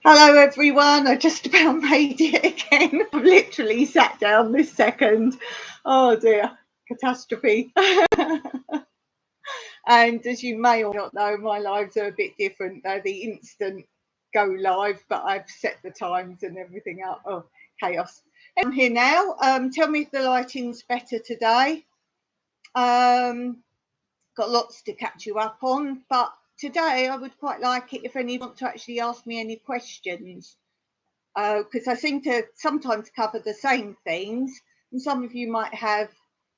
Hello everyone, I just about made it again. I've literally sat down this second. Oh dear, catastrophe. And as you may or not know, my lives are a bit different. They're the instant go live, but I've set the times and everything up. Oh, chaos. I'm here now. Tell me if the lighting's better today. Um, got lots to catch you up on, but today I would quite like it if any want to actually ask me any questions. Because I seem to sometimes cover the same things, and some of you might have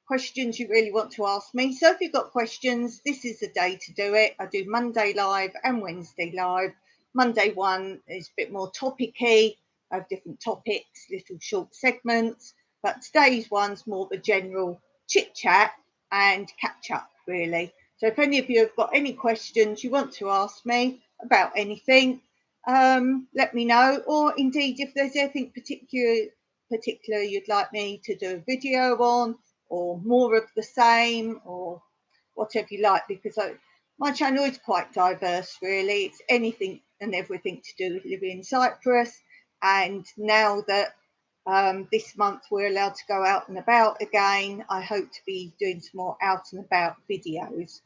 questions you really want to ask me. So if you've got questions, this is the day to do it. I do Monday live and Wednesday live. Monday one is a bit more topicy. I have different topics, little short segments, but today's one's more the general chit chat and catch up, really. So if any of you have got any questions you want to ask me about anything, let me know, or indeed if there's anything particular you'd like me to do a video on, or more of the same, or whatever you like, because my channel is quite diverse, really. It's anything and everything to do with living in Cyprus. And now that this month we're allowed to go out and about again, I hope to be doing some more out and about videos.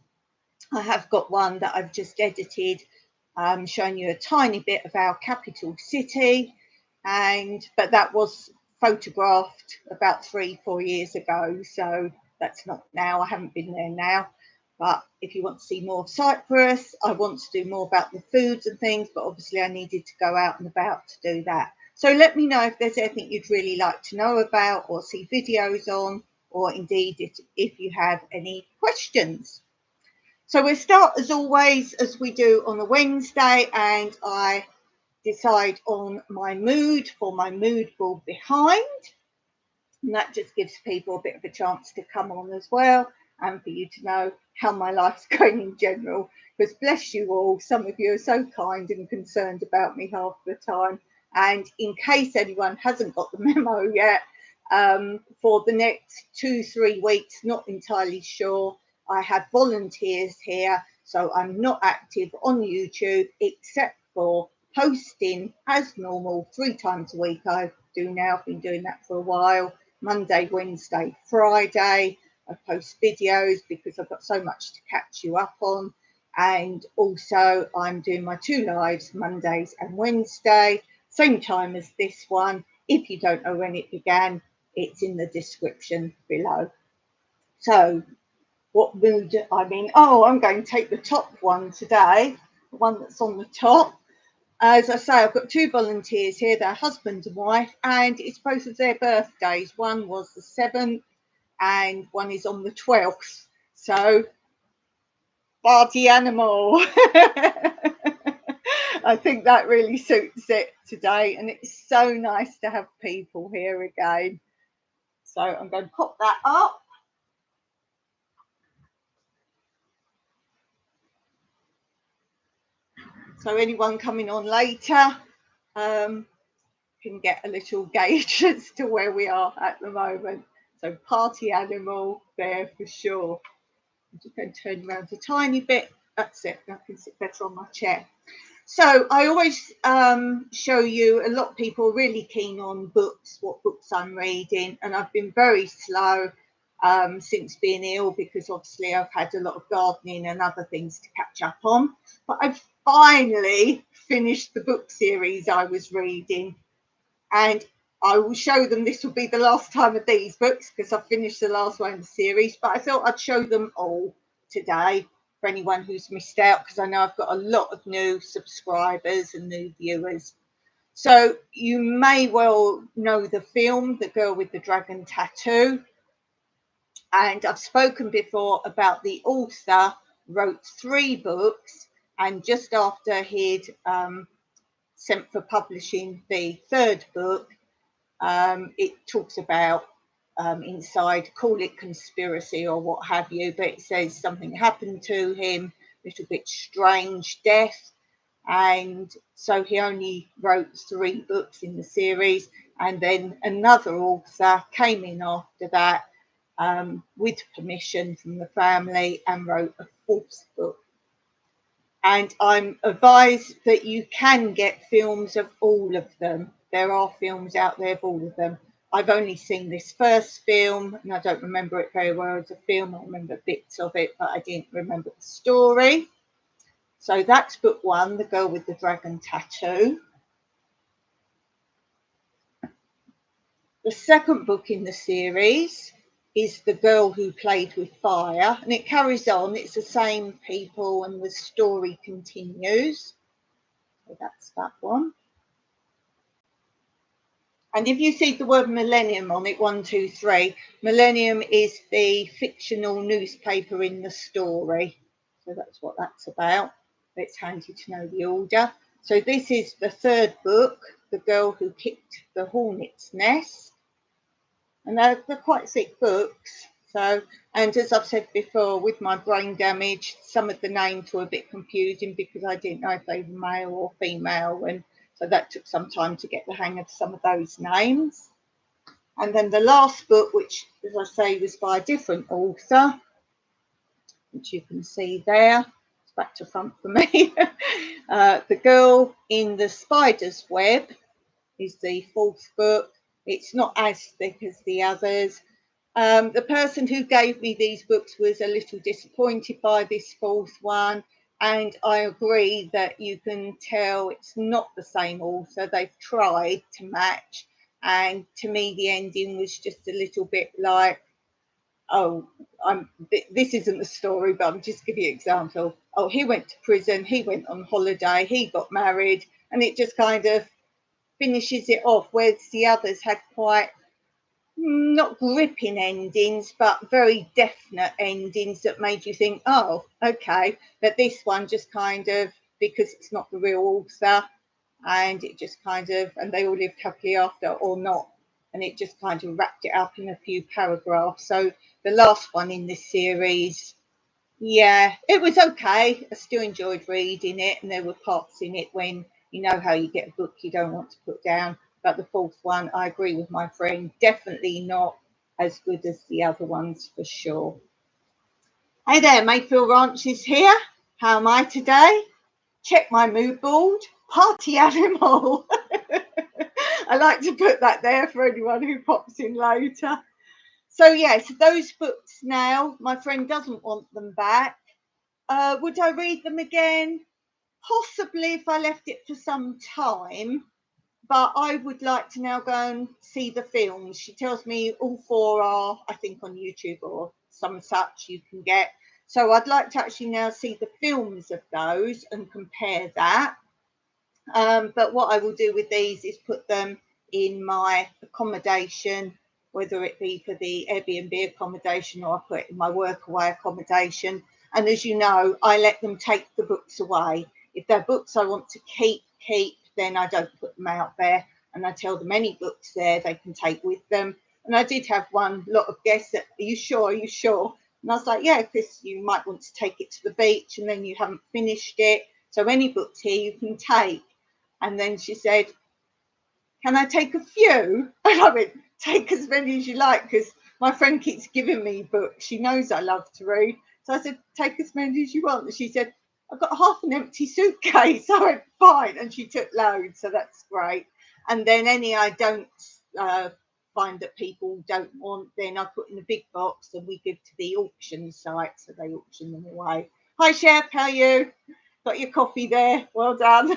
I have got one that I've just edited, showing you a tiny bit of our capital city, but that was photographed about 3-4 years ago, so that's not now. I haven't been there now. But if you want to see more of Cyprus, I want to do more about the foods and things, but obviously I needed to go out and about to do that. So let me know if there's anything you'd really like to know about or see videos on, or indeed if you have any questions. So we'll start as always, as we do on a Wednesday, and I decide on my mood for my mood board behind. And that just gives people a bit of a chance to come on as well, and for you to know how my life's going in general. Because bless you all, some of you are so kind and concerned about me half the time. And in case anyone hasn't got the memo yet, for the next 2-3 weeks, not entirely sure, I have volunteers here, so I'm not active on YouTube except for posting as normal 3 times a week. I do now, I've been doing that for a while. Monday, Wednesday, Friday. I post videos because I've got so much to catch you up on. And also I'm doing my 2 lives Mondays and Wednesday, same time as this one. If you don't know when it began, it's in the description below. So what mood I'm in? Oh, I'm going to take the top one today, the one that's on the top. As I say, I've got 2 volunteers here, they're husband and wife, and it's both of their birthdays. One was the 7th and one is on the 12th. So, party animal. I think that really suits it today, and it's so nice to have people here again. So I'm going to pop that up. So anyone coming on later can get a little gauge as to where we are at the moment. So party animal there for sure. I'm just going to turn around a tiny bit. That's it. I can sit better on my chair. So I always show you, a lot of people are really keen on books, what books I'm reading, and I've been very slow since being ill, because obviously I've had a lot of gardening and other things to catch up on. But I've finally finished the book series I was reading, and I will show them. This will be the last time of these books because I've finished the last one in the series, but I thought I'd show them all today for anyone who's missed out, because I know I've got a lot of new subscribers and new viewers. So you may well know the film, The Girl with the Dragon Tattoo. And I've spoken before about the author wrote 3 books, and just after he'd sent for publishing the 3rd book, it talks about inside, call it conspiracy or what have you, but it says something happened to him, a little bit strange death, and so he only wrote 3 books in the series, and then another author came in after that with permission from the family and wrote a 4th book. And I'm advised that you can get films of all of them. There are films out there of all of them. I've only seen this first film, and I don't remember it very well as a film. I remember bits of it, but I didn't remember the story. So that's book one, The Girl with the Dragon Tattoo. The second book in the series is The Girl Who Played with Fire, and it carries on. It's the same people, and the story continues. So that's that one. And if you see the word millennium on it, 1, 2, 3, millennium is the fictional newspaper in the story. So that's what that's about. It's handy to know the order. So this is the third book, The Girl Who Kicked the Hornet's Nest. And they're quite thick books. So, and as I've said before, with my brain damage, some of the names were a bit confusing because I didn't know if they were male or female, and so that took some time to get the hang of some of those names. And then the last book, which, as I say, was by a different author, which you can see there, it's back to front for me. The Girl in the Spider's Web is the fourth book. It's not as thick as the others. The person who gave me these books was a little disappointed by this fourth one, and I agree that you can tell it's not the same author. They've tried to match, and to me the ending was just a little bit like, oh, this isn't the story, but I'm just giving you an example. Oh, he went to prison, he went on holiday, he got married, and it just kind of finishes it off, whereas the others had quite not gripping endings, but very definite endings that made you think, oh, okay. But this one just kind of, because it's not the real author, and it just kind of, and they all lived happily after or not. And it just kind of wrapped it up in a few paragraphs. So the last one in this series, yeah, it was okay. I still enjoyed reading it, and there were parts in it when you know how you get a book you don't want to put down. But the fourth one, I agree with my friend, definitely not as good as the other ones for sure. Hey there, Mayfield Ranch is here. How am I today? Check my mood board. Party animal. I like to put that there for anyone who pops in later. So yes, those books now, my friend doesn't want them back. Would I read them again? Possibly if I left it for some time, but I would like to now go and see the films. She tells me all four are, I think, on YouTube or some such you can get. So I'd like to actually now see the films of those and compare that. But what I will do with these is put them in my accommodation, whether it be for the Airbnb accommodation or I put it in my Workaway accommodation. And as you know, I let them take the books away. If they're books I want to keep, then I don't put them out there. And I tell them any books there they can take with them. And I did have one lot of guests that, are you sure? Are you sure? And I was like, yeah, because you might want to take it to the beach and then you haven't finished it. So any books here you can take. And then she said, can I take a few? And I went, take as many as you like, because my friend keeps giving me books. She knows I love to read. So I said, take as many as you want. And she said, I've got half an empty suitcase. I went, fine. And she took loads. So that's great. And then any I don't find that people don't want, then I put in a big box and we give to the auction site. So they auction them away. Hi, Chef. How are you? Got your coffee there. Well done.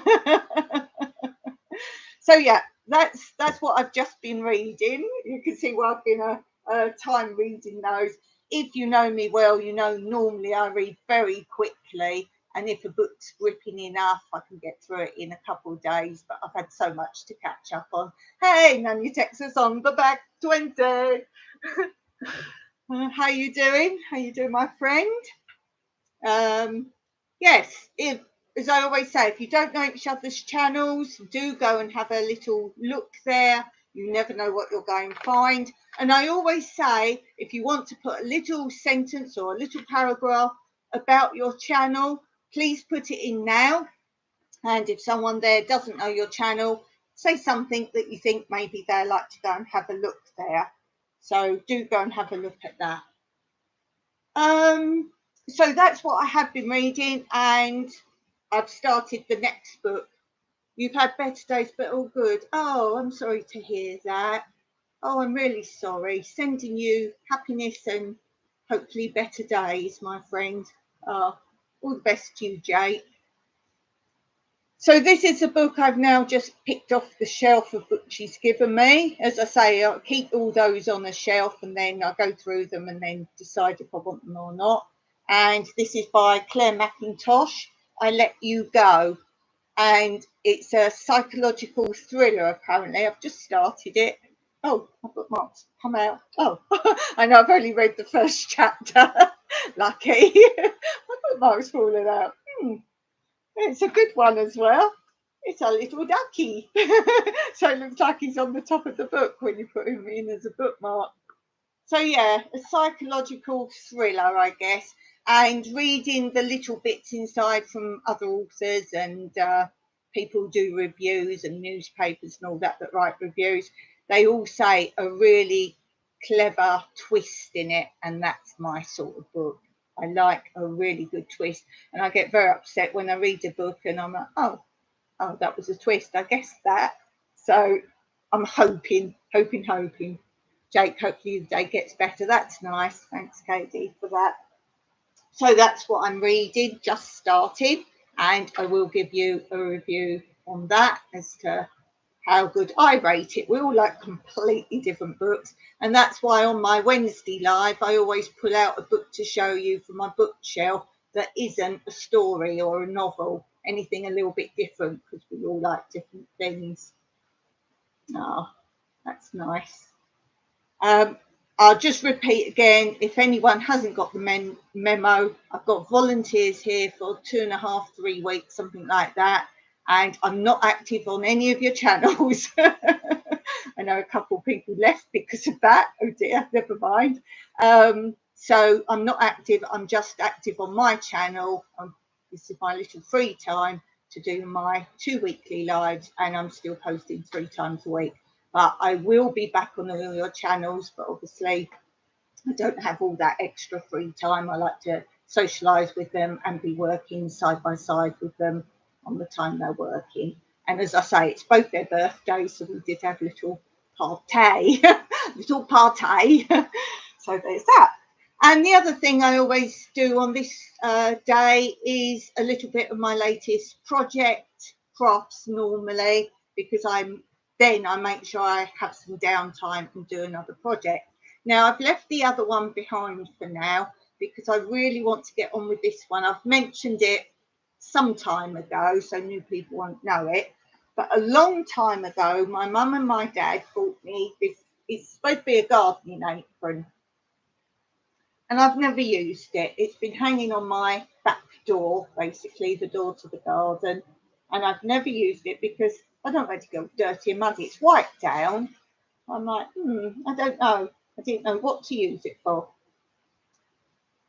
So yeah, that's what I've just been reading. You can see where I've been a time reading those. If you know me well, you know normally I read very quickly, and if a book's gripping enough, I can get through it in a couple of days. But I've had so much to catch up on. Hey, Nanny Texas on the back 20. How you doing? How you doing, my friend? Yes, as I always say, if you don't know each other's channels, do go and have a little look there. You never know what you're going to find. And I always say, if you want to put a little sentence or a little paragraph about your channel, please put it in now. And if someone there doesn't know your channel, say something that you think maybe they'd like to go and have a look there. So do go and have a look at that. So that's what I have been reading, and I've started the next book. You've had better days, but all good. Oh, I'm sorry to hear that. Oh, I'm really sorry. Sending you happiness and hopefully better days, my friend. Oh, all the best to you, Jake. So this is a book I've now just picked off the shelf of books she's given me. As I say, I'll keep all those on the shelf and then I'll go through them and then decide if I want them or not. And this is by Claire McIntosh, I Let You Go. And it's a psychological thriller, apparently. I've just started it. Oh, my bookmarks come out. Oh, I know I've only read the first chapter. Lucky. My bookmarks fallen out. It's a good one as well. It's a little ducky. So it looks like he's on the top of the book when you put him in as a bookmark. So yeah, a psychological thriller, I guess. And reading the little bits inside from other authors and people do reviews and newspapers and all that write reviews, they all say a really clever twist in it, and that's my sort of book. I like a really good twist, and I get very upset when I read a book and I'm like, oh, that was a twist. I guessed that. So I'm hoping. Jake, hopefully the day gets better. That's nice. Thanks, Katie, for that. So that's what I'm reading, just started, and I will give you a review on that as to how good I rate it. We all like completely different books, and that's why on my Wednesday live I always pull out a book to show you from my bookshelf that isn't a story or a novel, anything a little bit different, because we all like different things. Oh, that's nice. I'll just repeat again, if anyone hasn't got the memo, I've got volunteers here for 2.5, 3 weeks, something like that. And I'm not active on any of your channels. I know a couple of people left because of that. Oh dear, never mind. So I'm not active. I'm just active on my channel. This is my little free time to do my 2 weekly lives, and I'm still posting 3 times a week. But I will be back on all your channels, but obviously I don't have all that extra free time. I like to socialise with them and be working side by side with them on the time they're working. And as I say, it's both their birthdays, so we did have little party, little party. So there's that. And the other thing I always do on this day is a little bit of my latest project crafts normally, because I make sure I have some downtime and do another project. Now, I've left the other one behind for now because I really want to get on with this one. I've mentioned it some time ago, so new people won't know it. But a long time ago, my mum and my dad bought me this. It's supposed to be a gardening apron, and I've never used it. It's been hanging on my back door, basically, the door to the garden, and I've never used it because I don't want to go dirty and muddy. It's wiped down. I'm like, I don't know. I didn't know what to use it for.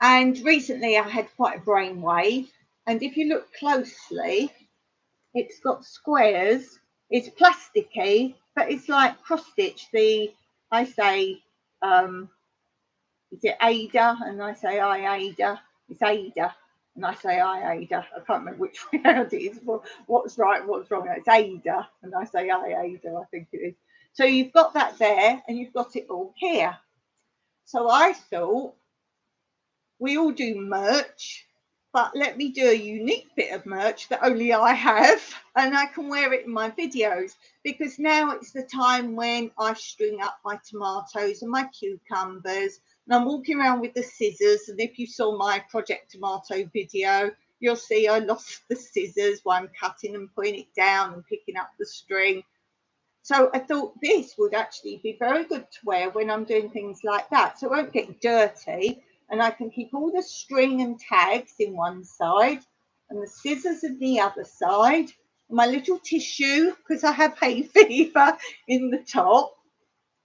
And recently I had quite a brainwave. And if you look closely, it's got squares. It's plasticky, but it's like cross stitch. I say, is it Ada? And I say Ada. It's Ada. And I say Ada. I can't remember which way around it is. What's right and what's wrong. It's Ada. And I say Ada, I think it is. So you've got that there and you've got it all here. So I thought, we all do merch, but let me do a unique bit of merch that only I have, and I can wear it in my videos, because now it's the time when I string up my tomatoes and my cucumbers, and I'm walking around with the scissors. And if you saw my Project Tomato video, you'll see I lost the scissors while I'm cutting and putting it down and picking up the string. So I thought this would actually be very good to wear when I'm doing things like that, so it won't get dirty, and I can keep all the string and tags in one side and the scissors in the other side, and my little tissue, because I have hay fever, in the top.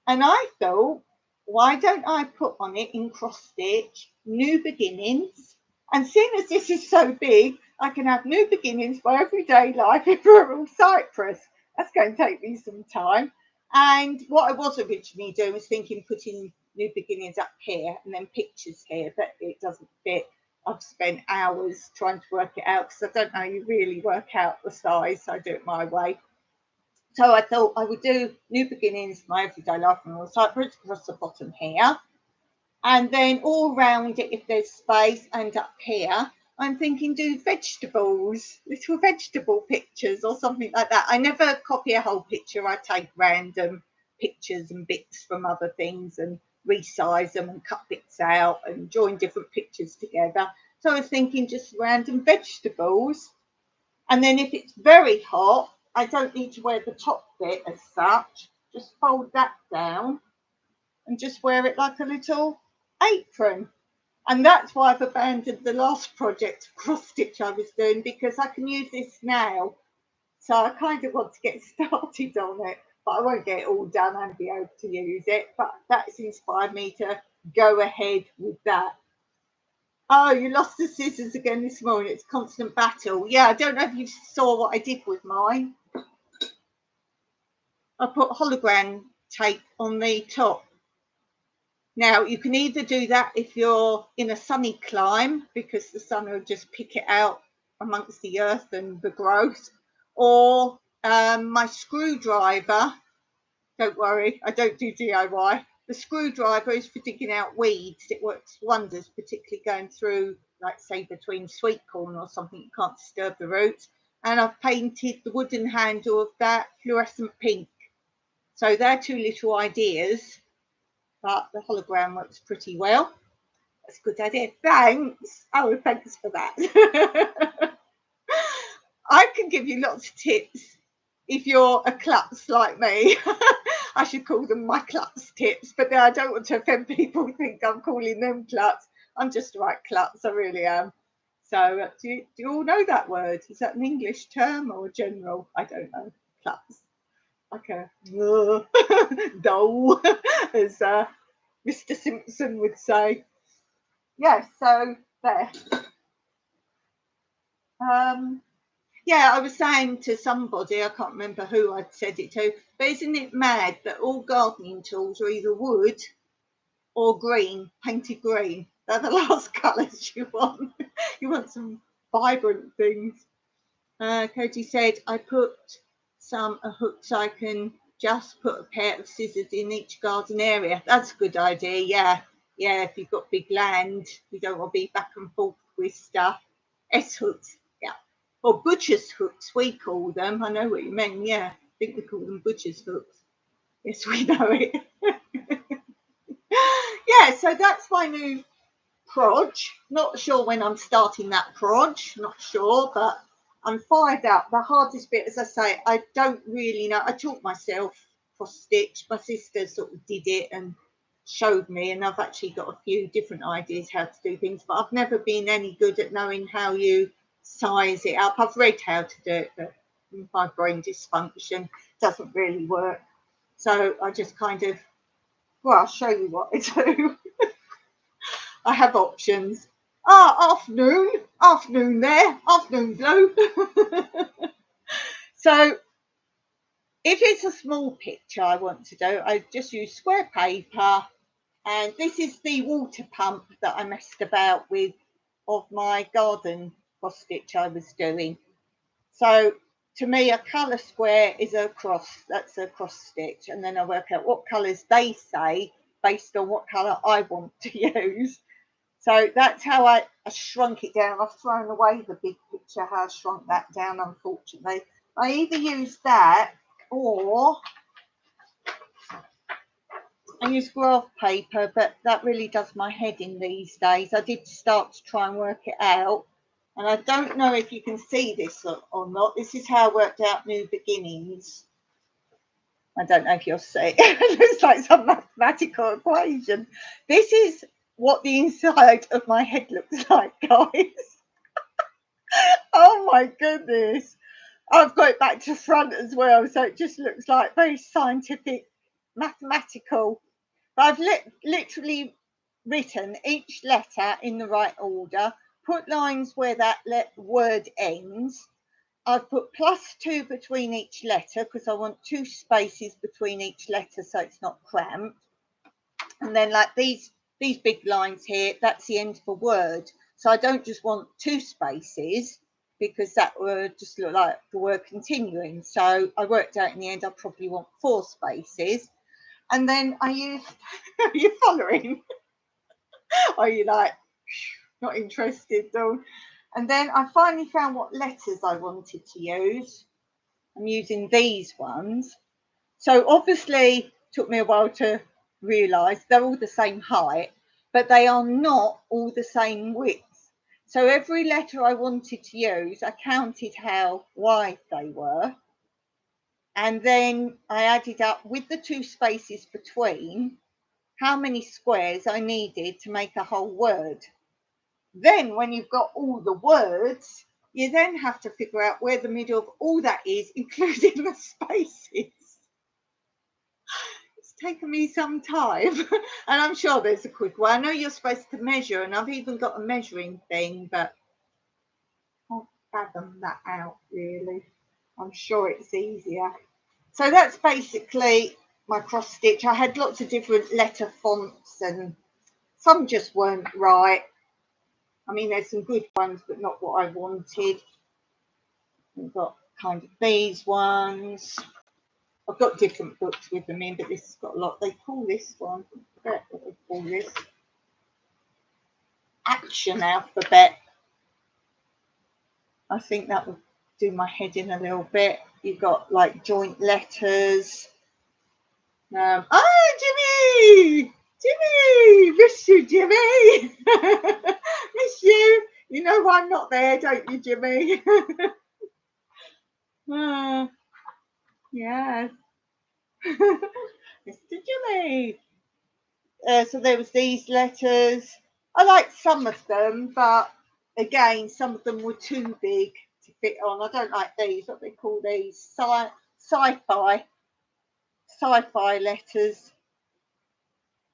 And I thought, why don't I put on it in cross stitch, New Beginnings? And seeing as this is so big, I can have New Beginnings for everyday life in rural Cyprus. That's going to take me some time. And what I was originally doing was thinking putting New Beginnings up here and then pictures here, but it doesn't fit. I've spent hours trying to work it out because I don't know you really work out the size, so I do it my way. So I thought I would do New Beginnings, my everyday life in North Cyprus across the bottom here. And then all round it, if there's space, and up here, I'm thinking do vegetables, little vegetable pictures or something like that. I never copy a whole picture. I take random pictures and bits from other things and resize them and cut bits out and join different pictures together. So I was thinking just random vegetables. And then if it's very hot, I don't need to wear the top bit as such. Just fold that down and just wear it like a little apron. And that's why I've abandoned the last project cross stitch I was doing, because I can use this now. So I kind of want to get started on it, but I won't get it all done and be able to use it. But that's inspired me to go ahead with that. Oh, you lost the scissors again this morning. It's constant battle. Yeah, I don't know if you saw what I did with mine. I put hologram tape on the top. Now, you can either do that if you're in a sunny clime, because the sun will just pick it out amongst the earth and the growth, or my screwdriver, don't worry, I don't do DIY. The screwdriver is for digging out weeds. It works wonders, particularly going through, like, say, between sweet corn or something, you can't disturb the roots. And I've painted the wooden handle of that fluorescent pink. So they're two little ideas. But the hologram works pretty well. That's a good idea. Thanks. Oh, thanks for that. I can give you lots of tips if you're a klutz like me. I should call them my klutz tips, but I don't want to offend people who think I'm calling them klutz. I'm just a right klutz, I really am. So do you all know that word? Is that an English term or general? I don't know. Klutz. Like a dull, as Mr. Simpson would say. Yeah, so there. Yeah, I was saying to somebody, I can't remember who I'd said it to, but isn't it mad that all gardening tools are either wood or green, painted green? They're the last colours you want. You want some vibrant things. Cody said, I put some hooks I can just put a pair of scissors in each garden area. That's a good idea, yeah. Yeah, if you've got big land, you don't want to be back and forth with stuff. S-hooks, yeah. Or butcher's hooks, we call them. I know what you mean, yeah. I think we call them butcher's hooks. Yes, we know it. Yeah, so that's my new proj. Not sure when I'm starting that proj, not sure, but I'm fired up. The hardest bit, as I say, I don't really know. I taught myself cross stitch. My sister sort of did it and showed me, and I've actually got a few different ideas how to do things, but I've never been any good at knowing how you size it up. I've read how to do it, but my brain dysfunction doesn't really work. So I just kind of, well, I'll show you what I do. I have options. Afternoon there, afternoon blue. So if it's a small picture I want to do, I just use square paper, and this is the water pump that I messed about with of my garden cross stitch I was doing. So to me, a colour square is a cross, that's a cross stitch, and then I work out what colours they say based on what colour I want to use. So that's how I shrunk it down. I've thrown away the big picture, how I shrunk that down, unfortunately. I either use that or I use graph paper, but that really does my head in these days. I did start to try and work it out, and I don't know if you can see this or not. This is how I worked out New Beginnings. I don't know if you'll see. It looks like some mathematical equation. This is what the inside of my head looks like, guys. Oh my goodness. I've got it back to front as well, so it just looks like very scientific, mathematical. But I've literally written each letter in the right order, put lines where that word ends. I've put +2 between each letter because I want 2 spaces between each letter so it's not cramped. And then like these big lines here, that's the end of a word. So I don't just want 2 spaces, because that would just look like the word continuing. So I worked out in the end I probably want 4 spaces. And then I used, are you following? Are you like, not interested though? And then I finally found what letters I wanted to use. I'm using these ones. So obviously it took me a while to realise they're all the same height, but they are not all the same width. So every letter I wanted to use, I counted how wide they were. And then I added up with the 2 spaces between how many squares I needed to make a whole word. Then when you've got all the words, you then have to figure out where the middle of all that is, including the spaces. It's taken me some time, and I'm sure there's a quick one. I know you're supposed to measure, and I've even got a measuring thing, but I can't fathom that out really. I'm sure it's easier. So that's basically my cross stitch. I had lots of different letter fonts, and some just weren't right. I mean, there's some good ones, but not what I wanted. We've got kind of these ones. I've got different books with them in, but this has got a lot. They call this one, I forget what they call this, action alphabet. I think that would do my head in a little bit. You've got like joint letters. Jimmy! Jimmy! Miss you, Jimmy! Miss you! You know why I'm not there, don't you, Jimmy? Yes. Mr. Jimmy. So there was these letters. I liked some of them, but again, some of them were too big to fit on. I don't like these. What they call these? Sci-fi letters.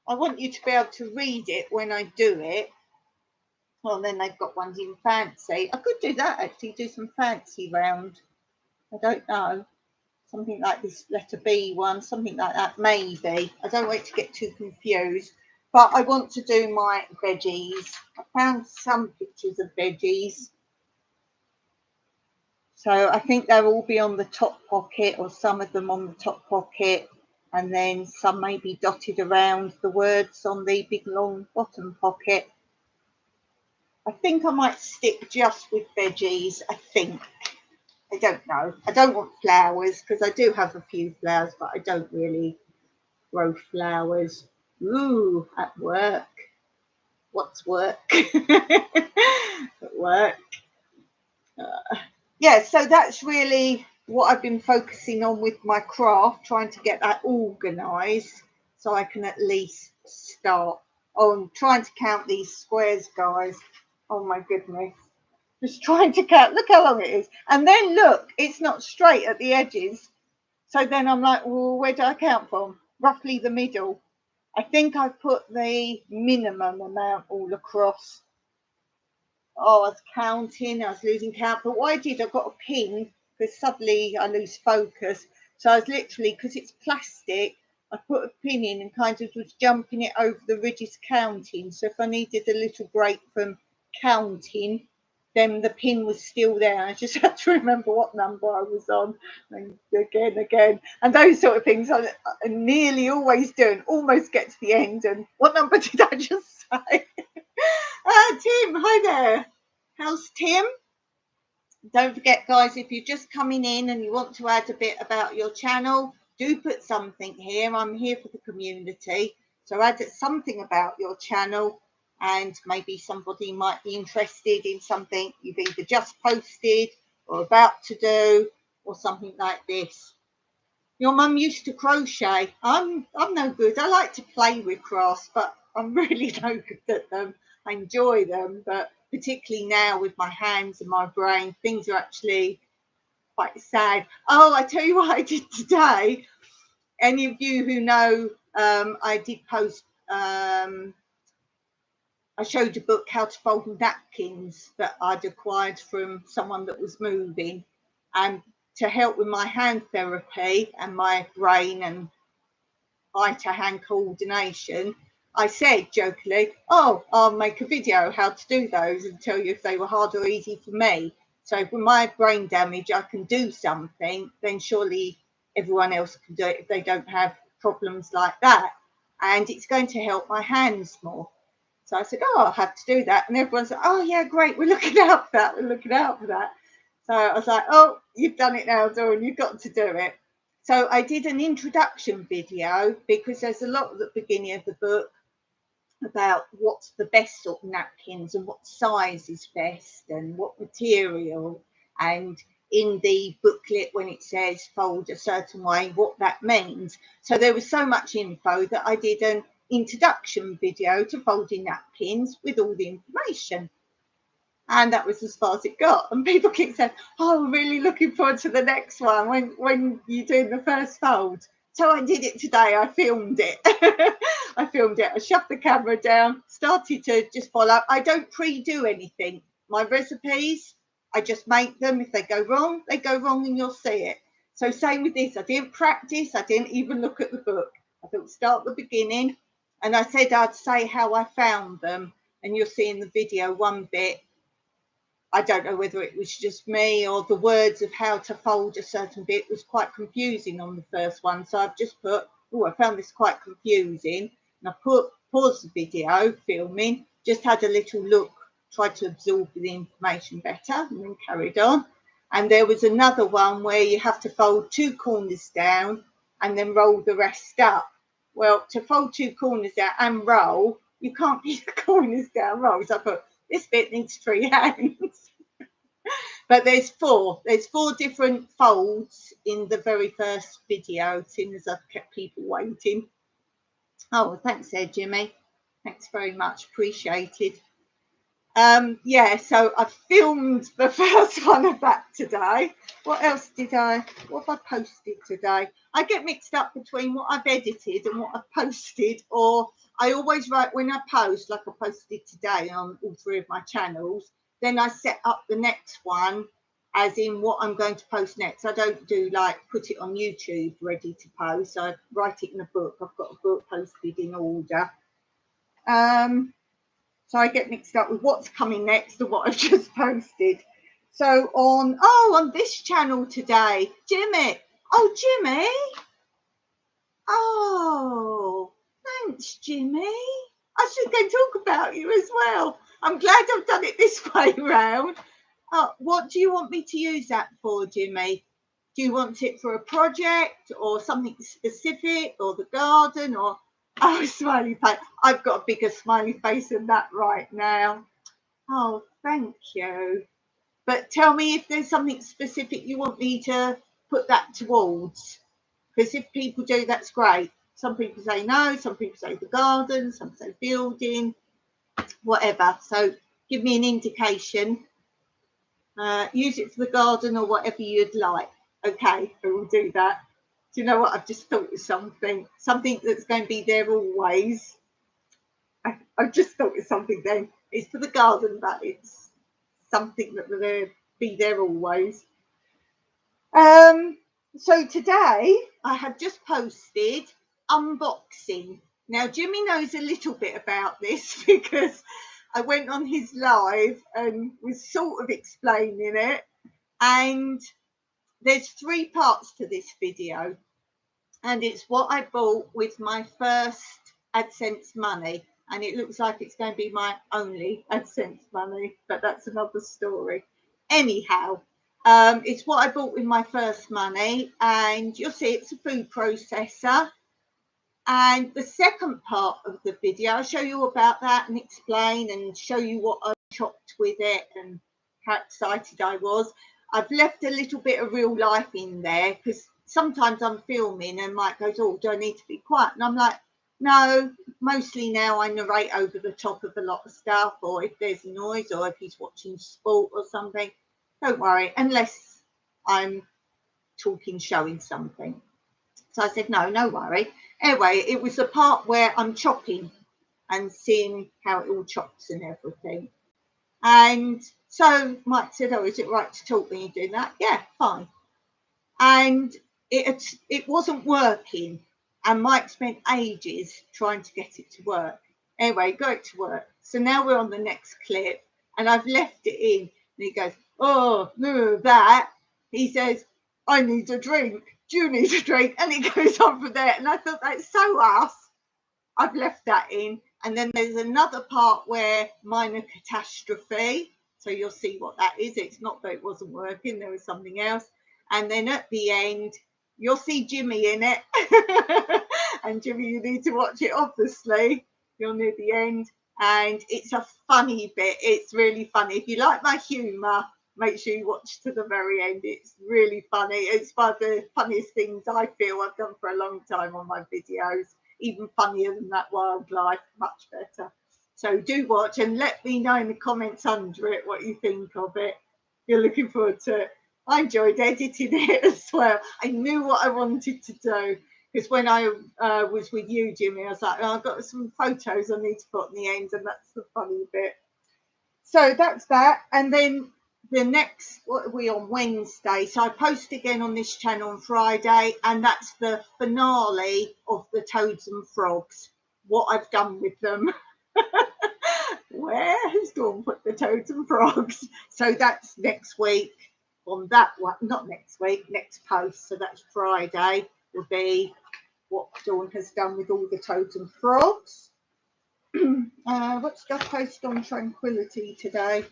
I want you to be able to read it when I do it. Well, then they've got ones in fancy. I could do that actually, do some fancy round. I don't know. Something like this letter B one, something like that, maybe. I don't want it to get too confused. But I want to do my veggies. I found some pictures of veggies. So I think they'll all be on the top pocket, or some of them on the top pocket. And then some may be dotted around the words on the big long bottom pocket. I think I might stick just with veggies, I think. I don't know. I don't want flowers, because I do have a few flowers, but I don't really grow flowers. Ooh, at work. What's work? At work. Yeah, so that's really what I've been focusing on with my craft, trying to get that organised so I can at least start. Oh, I'm trying to count these squares, guys. Oh my goodness. Just trying to count. Look how long it is. And then look, it's not straight at the edges. So then I'm like, well, where do I count from? Roughly the middle. I think I put the minimum amount all across. Oh, I was counting, I was losing count. But what I did, I got a pin, because suddenly I lose focus. So I was literally, because it's plastic, I put a pin in and kind of was jumping it over the ridges counting. So if I needed a little break from counting, then the pin was still there. I just had to remember what number I was on, and again. And those sort of things I nearly always do, and almost get to the end. And what number did I just say? Tim, hi there. How's Tim? Don't forget, guys, if you're just coming in and you want to add a bit about your channel, do put something here. I'm here for the community. So add something about your channel, and maybe somebody might be interested in something you've either just posted or about to do, or something like this. Your mum used to crochet. I'm no good. I like to play with crafts, but I'm really no good at them. I enjoy them, but particularly now with my hands and my brain, things are actually quite sad. Oh, I tell you what I did today. Any of you who know, I did post, I showed a book, How to Fold Napkins, that I'd acquired from someone that was moving, and to help with my hand therapy and my brain and eye to hand coordination, I said jokingly, oh, I'll make a video how to do those and tell you if they were hard or easy for me. So with my brain damage, I can do something, then surely everyone else can do it if they don't have problems like that. And it's going to help my hands more. So I said, oh, I'll have to do that. And everyone said, oh, yeah, great. We're looking out for that. We're looking out for that. So I was like, oh, you've done it now, Dawn. You've got to do it. So I did an introduction video because there's a lot at the beginning of the book about what's the best sort of napkins and what size is best and what material, and in the booklet when it says fold a certain way, what that means. So there was so much info that I did an introduction video to folding napkins with all the information. And that was as far as it got. And people keep saying, oh, I'm really looking forward to the next one when you're doing the first fold. So I did it today. I filmed it. I filmed it. I shoved the camera down, started to just follow. I don't pre-do anything. My recipes, I just make them. If they go wrong and you'll see it. So same with this. I didn't practice. I didn't even look at the book. I thought start at the beginning. And I said I'd say how I found them. And you'll see in the video one bit. I don't know whether it was just me or the words of how to fold a certain bit was quite confusing on the first one. So I've just put, oh, I found this quite confusing. And I paused the video filming, just had a little look, tried to absorb the information better and then carried on. And there was another one where you have to fold 2 corners down and then roll the rest up. Well, to fold 2 corners down and roll, you can't keep the corners down roll. So I put, this bit needs 3 hands. But there's 4 different folds in the very first video, seeing as I've kept people waiting. Oh, thanks there, Jimmy. Thanks very much. Appreciated. Yeah, so I filmed the first one of that today. What else what have I posted today? I get mixed up between what I've edited and what I've posted, or I always write when I post, like I posted today on all 3 of my channels, then I set up the next one as in what I'm going to post next. I don't do like put it on YouTube ready to post. I write it in a book. I've got a book posted in order. So I get mixed up with what's coming next and what I've just posted. So on this channel today, Jimmy. Oh, Jimmy. Oh, thanks, Jimmy. I should go talk about you as well. I'm glad I've done it this way round. What do you want me to use that for, Jimmy? Do you want it for a project or something specific, or the garden, or smiley face? I've got a bigger smiley face than that right now. Oh, thank you. But tell me if there's something specific you want me to put that towards. Because if people do, that's great. Some people say no, some people say the garden, some say building, whatever. So give me an indication. Use it for the garden or whatever you'd like. Okay, I will do that. Do you know what? I've just thought of something that's going to be there always. I've just thought of something then. It's for the garden, but it's something that will be there always. So today I have just posted unboxing. Now Jimmy knows a little bit about this because I went on his live and was sort of explaining it. And there's 3 parts to this video. And it's what I bought with my first AdSense money. And it looks like it's going to be my only AdSense money, but that's another story. Anyhow, it's what I bought with my first money, and you'll see it's a food processor. And the second part of the video, I'll show you about that and explain and show you what I chopped with it and how excited I was. I've left a little bit of real life in there because sometimes I'm filming and Mike goes, oh, do I need to be quiet? And I'm like, no, mostly now I narrate over the top of a lot of stuff, or if there's noise or if he's watching sport or something, don't worry, unless I'm talking, showing something. So I said, no worry. Anyway, it was the part where I'm chopping and seeing how it all chops and everything. And so Mike said, oh, is it right to talk when you do that? Yeah, fine. And it wasn't working. and Mike spent ages trying to get it to work. Anyway, got it to work. So now we're on the next clip, and I've left it in. And he goes, "Oh, no, that." He says, "I need a drink. Do you need a drink?" And it goes on from there. And I thought, that's so us. I've left that in. And then there's another part where minor catastrophe. So you'll see what that is. It's not that it wasn't working. There was something else. And then at the end, you'll see Jimmy in it. And Jimmy, you need to watch it, obviously. You're near the end. And it's a funny bit. It's really funny. If you like my humour, make sure you watch to the very end. It's really funny. It's one of the funniest things I feel I've done for a long time on my videos. Even funnier than that wildlife, much better. So do watch and let me know in the comments under it what you think of it. You're looking forward to it. I enjoyed editing it as well. I knew what I wanted to do, because when I was with you, Jimmy, I was like, oh, I've got some photos I need to put in the end, and that's the funny bit. So that's that. And then the next, what are we on, Wednesday? So I post again on this channel on Friday, and that's the finale of the Toads and Frogs, what I've done with them. Where has Dawn put the Toads and Frogs? So that's next week on that one, not next week, next post. So that's Friday, will be what Dawn has done with all the Toads and Frogs. What did I post on Tranquility today?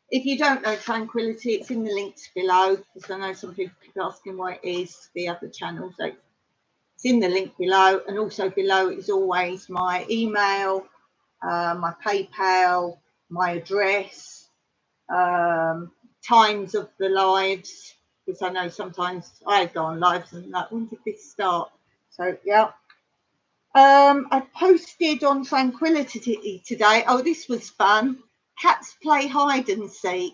If you don't know Tranquility, it's in the links below, because I know some people keep asking why it is the other channel. So it's in the link below, and also below is always my email, my PayPal, my address, times of the lives, because I know sometimes I go on lives and like, when did this start? So yeah. I posted on Tranquility today. Oh, this was fun. Cats play hide and seek.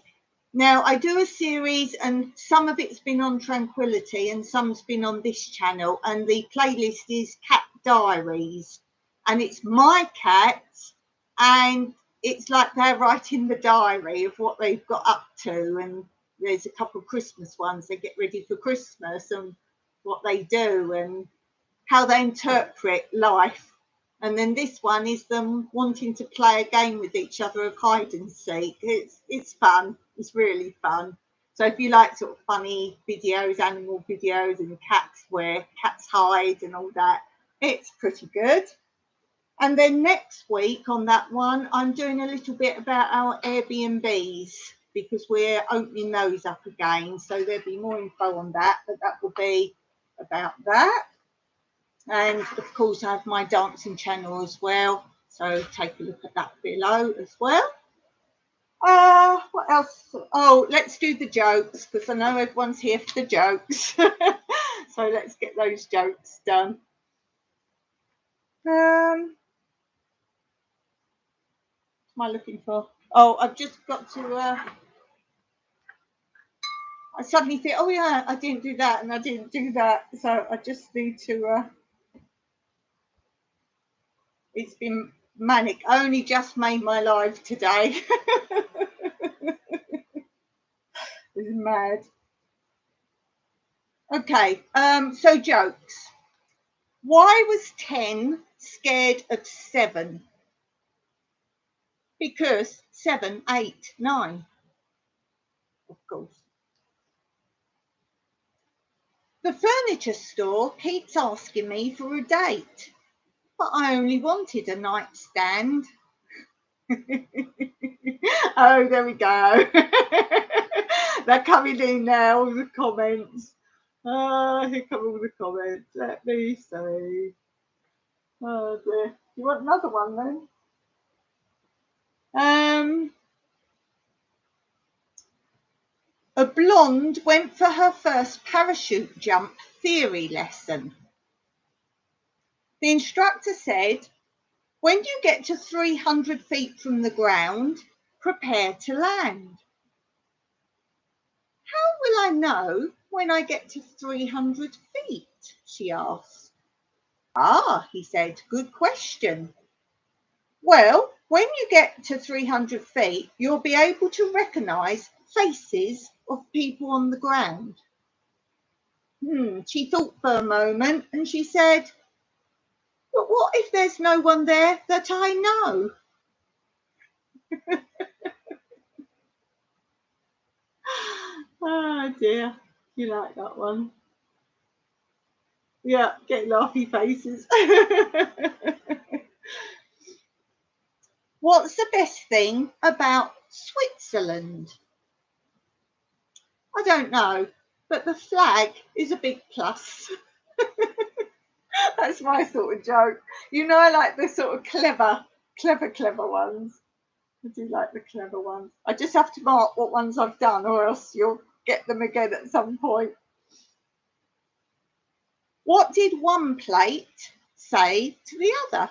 Now, I do a series, and some of it's been on Tranquility and some's been on this channel, and the playlist is Cat Diaries, and it's my cats, and it's like they're writing the diary of what they've got up to, and there's a couple of Christmas ones. They get ready for Christmas and what they do and how they interpret life. And then this one is them wanting to play a game with each other of hide and seek. It's fun. It's really fun. So if you like sort of funny videos, animal videos, and cats where cats hide and all that, it's pretty good. And then next week on that one, I'm doing a little bit about our Airbnbs, because we're opening those up again. So there'll be more info on that, but that will be about that. And of course I have my dancing channel as well, so take a look at that below as well. What else? Oh, let's do the jokes, because I know everyone's here for the jokes. So let's get those jokes done. What am I looking for? Oh, I've just got to I suddenly think, oh yeah, I didn't do that and I didn't do that, so I just need to it's been manic. I only just made my live today. It's mad. Okay, so jokes. Why was 10 scared of 7? Because 7, 8, 9, of course. The furniture store keeps asking me for a date, but I only wanted a nightstand. Oh, there we go. They're coming in now, all the comments. Here come all the comments. Let me see. Oh dear. You want another one then? A blonde went for her first parachute jump theory lesson. The instructor said, when you get to 300 feet from the ground, prepare to land. How will I know when I get to 300 feet? She asked. Ah, he said, good question. Well, when you get to 300 feet, you'll be able to recognize faces of people on the ground. She thought for a moment and she said, but what if there's no one there that I know? Oh dear, you like that one? Yeah, get laughy faces. What's the best thing about Switzerland? I don't know, but the flag is a big plus. That's my sort of joke. You know, I like the sort of clever ones. I do like the clever ones. I just have to mark what ones I've done, or else you'll get them again at some point. What did one plate say to the other?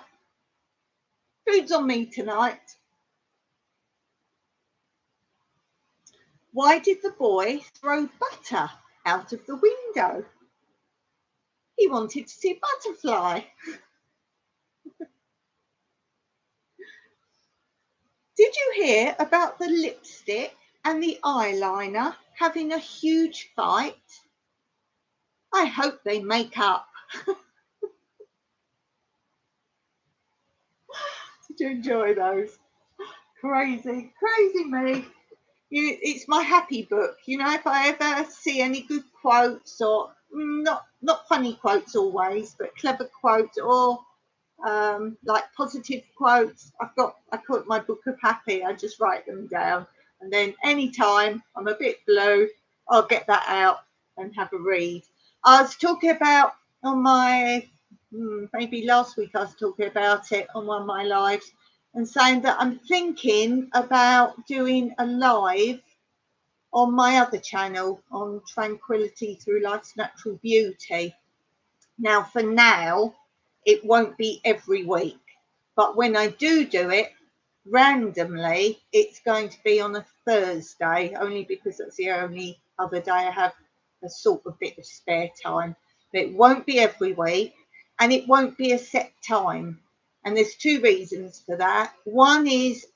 Food's on me tonight. Why did the boy throw butter out of the window? He wanted to see butterfly. Did you hear about the lipstick and the eyeliner having a huge fight? I hope they make up. Did you enjoy those? Crazy, crazy me. It's my happy book. You know, if I ever see any good quotes or not funny quotes always, but clever quotes or like positive quotes, I call it my book of happy. I just write them down, and then anytime I'm a bit blue, I'll get that out and have a read. I was talking about on my maybe last week. I was talking about it on one of my lives and saying that I'm thinking about doing a live on my other channel on Tranquility Through Life's Natural Beauty. Now, for now, it won't be every week, but when I do it randomly, it's going to be on a Thursday, only because that's the only other day I have a sort of bit of spare time. But it won't be every week and it won't be a set time. And there's two reasons for that. One is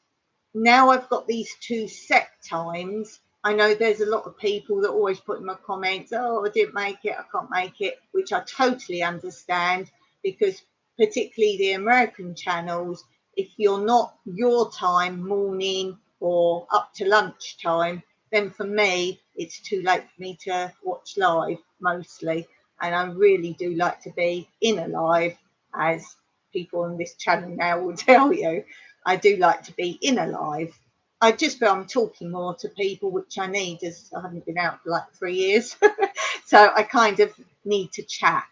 now I've got these two set times. I know there's a lot of people that always put in my comments, oh, I didn't make it, I can't make it, which I totally understand because particularly the American channels, if you're not your time, morning or up to lunchtime, then for me, it's too late for me to watch live mostly. And I really do like to be in a live, as people on this channel now will tell you. I do like to be in a live. I just feel I'm talking more to people, which I need, as I haven't been out for like 3 years. So I kind of need to chat.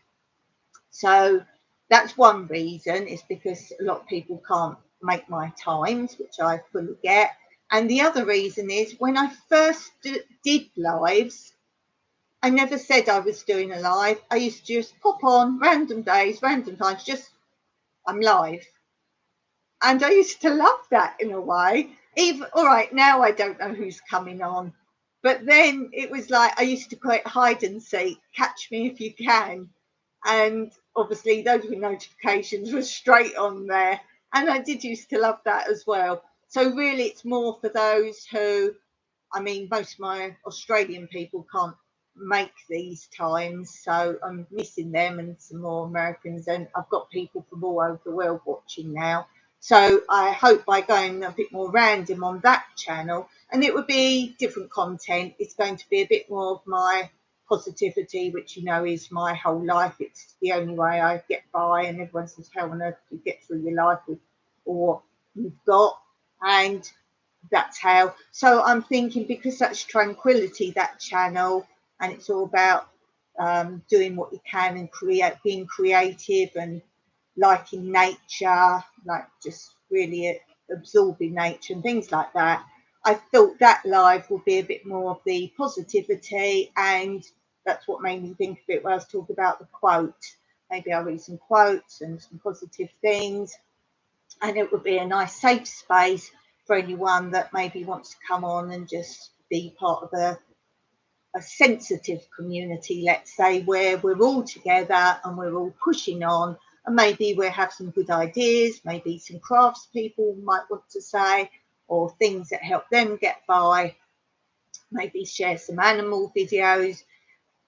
So that's one reason, is because a lot of people can't make my times, which I fully get. And the other reason is when I first did lives, I never said I was doing a live. I used to just pop on random days, random times, just I'm live. And I used to love that in a way. Even all right, now I don't know who's coming on. But then it was like I used to call it hide and seek, catch me if you can. And obviously those with notifications were straight on there. And I did used to love that as well. So really it's more for those who, I mean, most of my Australian people can't make these times, so I'm missing them and some more Americans. And I've got people from all over the world watching now. So I hope by going a bit more random on that channel, and it would be different content, it's going to be a bit more of my positivity, which you know is my whole life. It's the only way I get by, and everyone says, how on earth do you get through your life with all what you've got? And that's how. So I'm thinking, because that's Tranquility, that channel, and it's all about doing what you can and being creative and liking nature, like just really absorbing nature and things like that. I thought that live would be a bit more of the positivity, and that's what made me think of it when I was talking about the quote. Maybe I'll read some quotes and some positive things, and it would be a nice safe space for anyone that maybe wants to come on and just be part of a sensitive community, let's say, where we're all together and we're all pushing on, and maybe we'll have some good ideas, maybe some crafts people might want to say, or things that help them get by, maybe share some animal videos,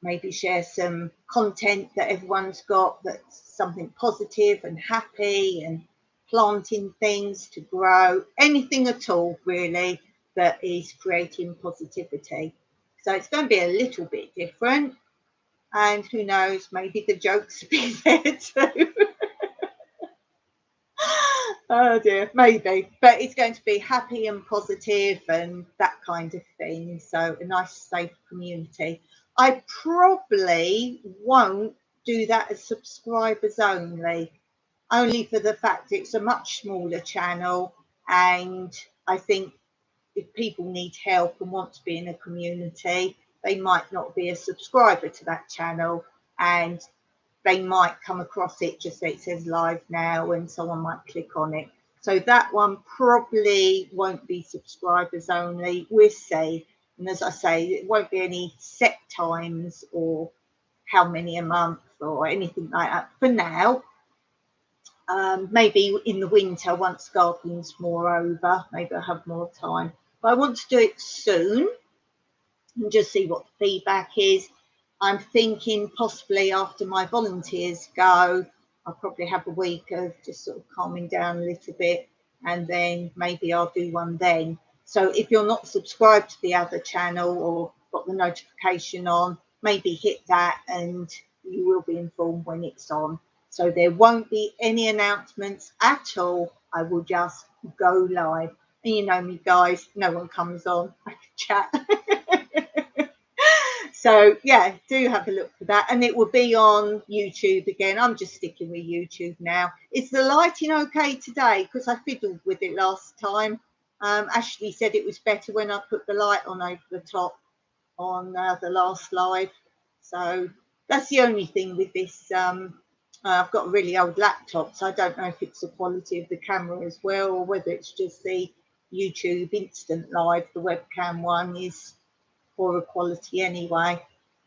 maybe share some content that everyone's got that's something positive and happy, and planting things to grow, anything at all really that is creating positivity. So it's going to be a little bit different, and who knows, maybe the jokes will be there too. Oh dear, maybe, but it's going to be happy and positive and that kind of thing. So a nice, safe community. I probably won't do that as subscribers only for the fact it's a much smaller channel, and I think if people need help and want to be in a community, they might not be a subscriber to that channel, and they might come across it just so it says live now and someone might click on it. So that one probably won't be subscribers only. We'll see. And as I say, it won't be any set times or how many a month or anything like that for now. Maybe in the winter, once gardening's more over, maybe I'll have more time. But I want to do it soon and just see what the feedback is. I'm thinking possibly after my volunteers go, I'll probably have a week of just sort of calming down a little bit, and then maybe I'll do one then. So if you're not subscribed to the other channel or got the notification on, maybe hit that and you will be informed when it's on. So there won't be any announcements at all. I will just go live. And you know me, guys, no one comes on. I can chat. So yeah, do have a look for that. And it will be on YouTube again. I'm just sticking with YouTube now. Is the lighting okay today? Because I fiddled with it last time. Ashley said it was better when I put the light on over the top on the last live. So that's the only thing with this. I've got a really old laptop, so I don't know if it's the quality of the camera as well, or whether it's just the YouTube instant live. The webcam one is poorer quality anyway.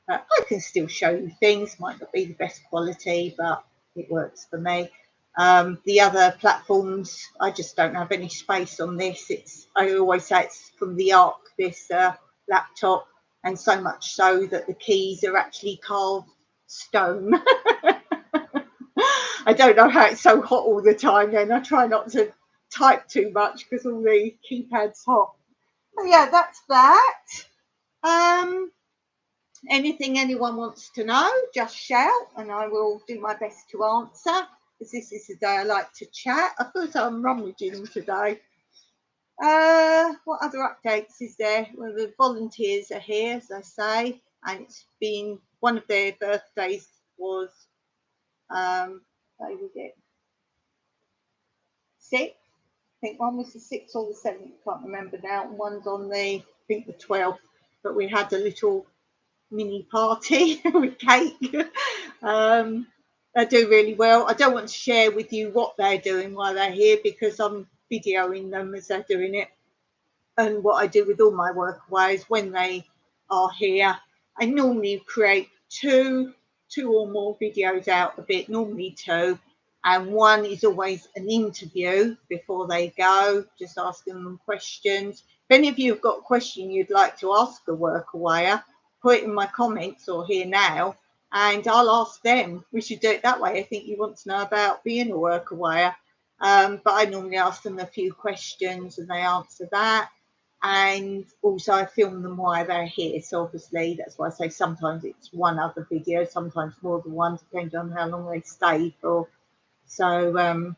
I can still show you things. Might not be the best quality, but it works for me. The other platforms, I just don't have any space on this. I always say it's from the Arc, this laptop, and so much so that the keys are actually carved stone. I don't know how it's so hot all the time then. I try not to type too much because all the keypad's hot. But yeah, that's that. Anything anyone wants to know, just shout and I will do my best to answer, because this is the day I like to chat. I thought I'm rummaging today. What other updates is there? Well, the volunteers are here, as I say, and it's been one of their birthdays was they would get 6th. I think one was the 6th or the 7th, can't remember now, and one's on the, I think, the 12th. But we had a little mini party with cake. They do really well. I don't want to share with you what they're doing while they're here because I'm videoing them as they're doing it. And what I do with all my workaways when they are here, I normally create two or more videos out of it, normally 2. And one is always an interview before they go, just asking them questions. If any of you have got a question you'd like to ask a workawayer, put it in my comments or here now, and I'll ask them. We should do it that way. I think you want to know about being a workawayer. But I normally ask them a few questions and they answer that. And also I film them while they're here. So obviously that's why I say sometimes it's one other video, sometimes more than one, depending on how long they stay for. So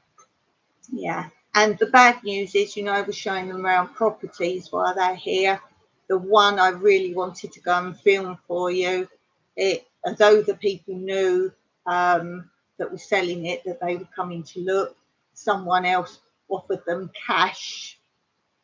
yeah, and the bad news is, you know, I was showing them around properties while they're here. The one I really wanted to go and film for you, although the people knew that was selling it, that they were coming to look, someone else offered them cash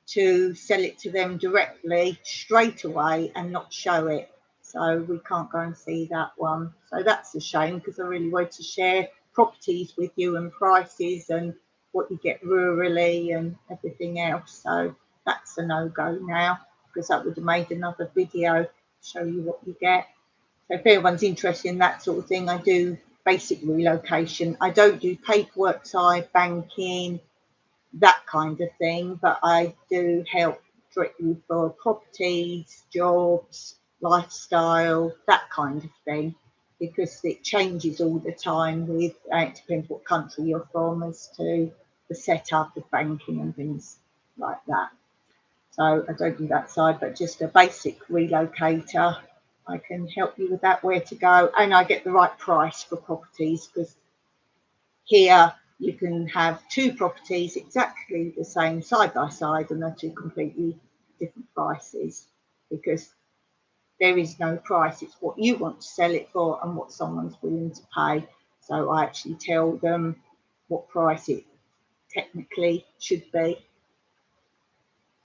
to sell it to them directly straight away and not show it. So we can't go and see that one. So that's a shame because I really wanted to share properties with you and prices and what you get rurally and everything else. So that's a no-go now because that would have made another video to show you what you get. So if anyone's interested in that sort of thing, I do basic relocation. I don't do paperwork side, banking, that kind of thing, but I do help directly for properties, jobs, lifestyle, that kind of thing, because it changes all the time with, it depends what country you're from as to the setup of banking and things like that. So I don't do that side, but just a basic relocator. I can help you with that, where to go, and I get the right price for properties, because here you can have two properties exactly the same side by side, and they're two completely different prices, because there is no price. It's what you want to sell it for and what someone's willing to pay. So I actually tell them what price it technically should be.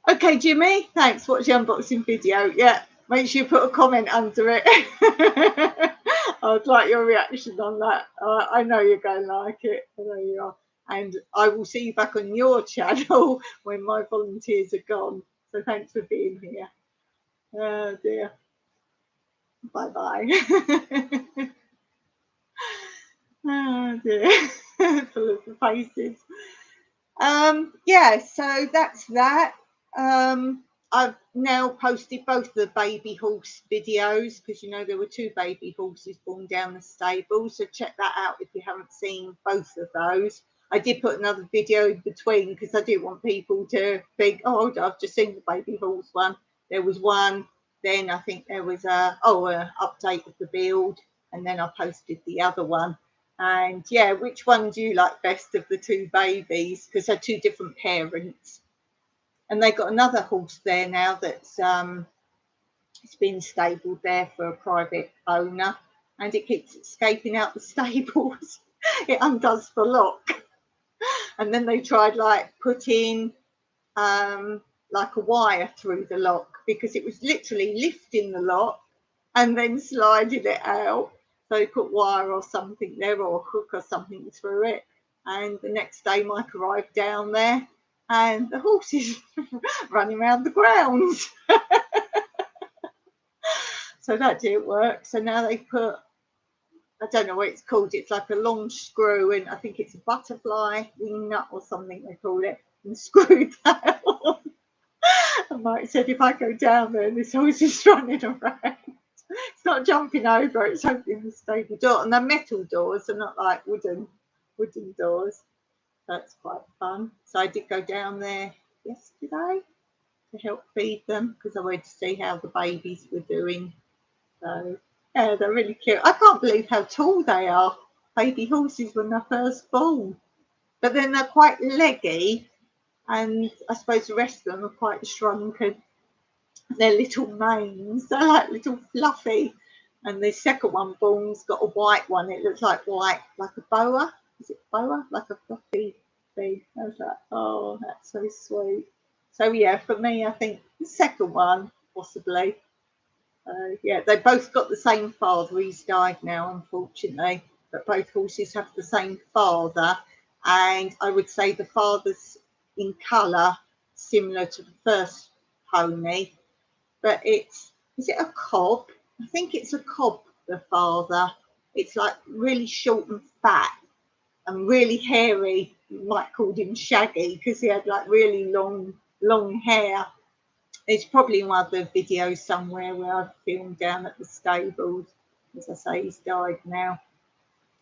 Okay, Jimmy, thanks. Watch the unboxing video. Yeah, make sure you put a comment under it. I'd like your reaction on that. I know you're going to like it. I know you are. And I will see you back on your channel when my volunteers are gone. So thanks for being here. Oh dear. Bye bye. Oh dear. Full of the faces. Yeah, so that's that. I've now posted both the baby horse videos, because you know there were two baby horses born down the stable, so check that out if you haven't seen both of those. I did put another video in between because I didn't want people to think, oh, I've just seen the baby horse one. There was one, then I think there was a update of the build, and then I posted the other one. And yeah, which one do you like best of the two babies? Because they're two different parents. And they got another horse there now that's it's been stabled there for a private owner, and it keeps escaping out the stables. It undoes the lock. And then they tried like putting like a wire through the lock, because it was literally lifting the lock and then sliding it out. So they put wire or something there, or a hook or something through it. And the next day Mike arrived down there and the horse is running around the grounds. So that didn't work. So now they put, I don't know what it's called, it's like a long screw, and I think it's a butterfly wing nut or something they call it, and screwed that on. And Mike said, if I go down there, this horse is running around. It's not jumping over, it's opening the stable door. And they're metal doors, they're not like wooden doors. That's quite fun. So I did go down there yesterday to help feed them, because I wanted to see how the babies were doing. So yeah, they're really cute. I can't believe how tall they are. Baby horses when they're first born. But then they're quite leggy, and I suppose the rest of them are quite shrunken. They're little manes, they're like little fluffy. And the second one born's got a white one. It looks like white, like a boa. Is it boa? Like a fluffy thing. I was like, oh, that's so sweet. So yeah, for me, I think the second one, possibly. Yeah, they both got the same father. He's died now, unfortunately. But both horses have the same father. And I would say the father's in colour similar to the first pony. But is it a cob? I think it's a cob, the father. It's like really short and fat and really hairy. You might call him Shaggy, because he had like really long hair. It's probably in one of the videos somewhere where I've filmed down at the stables. As I say, he's died now.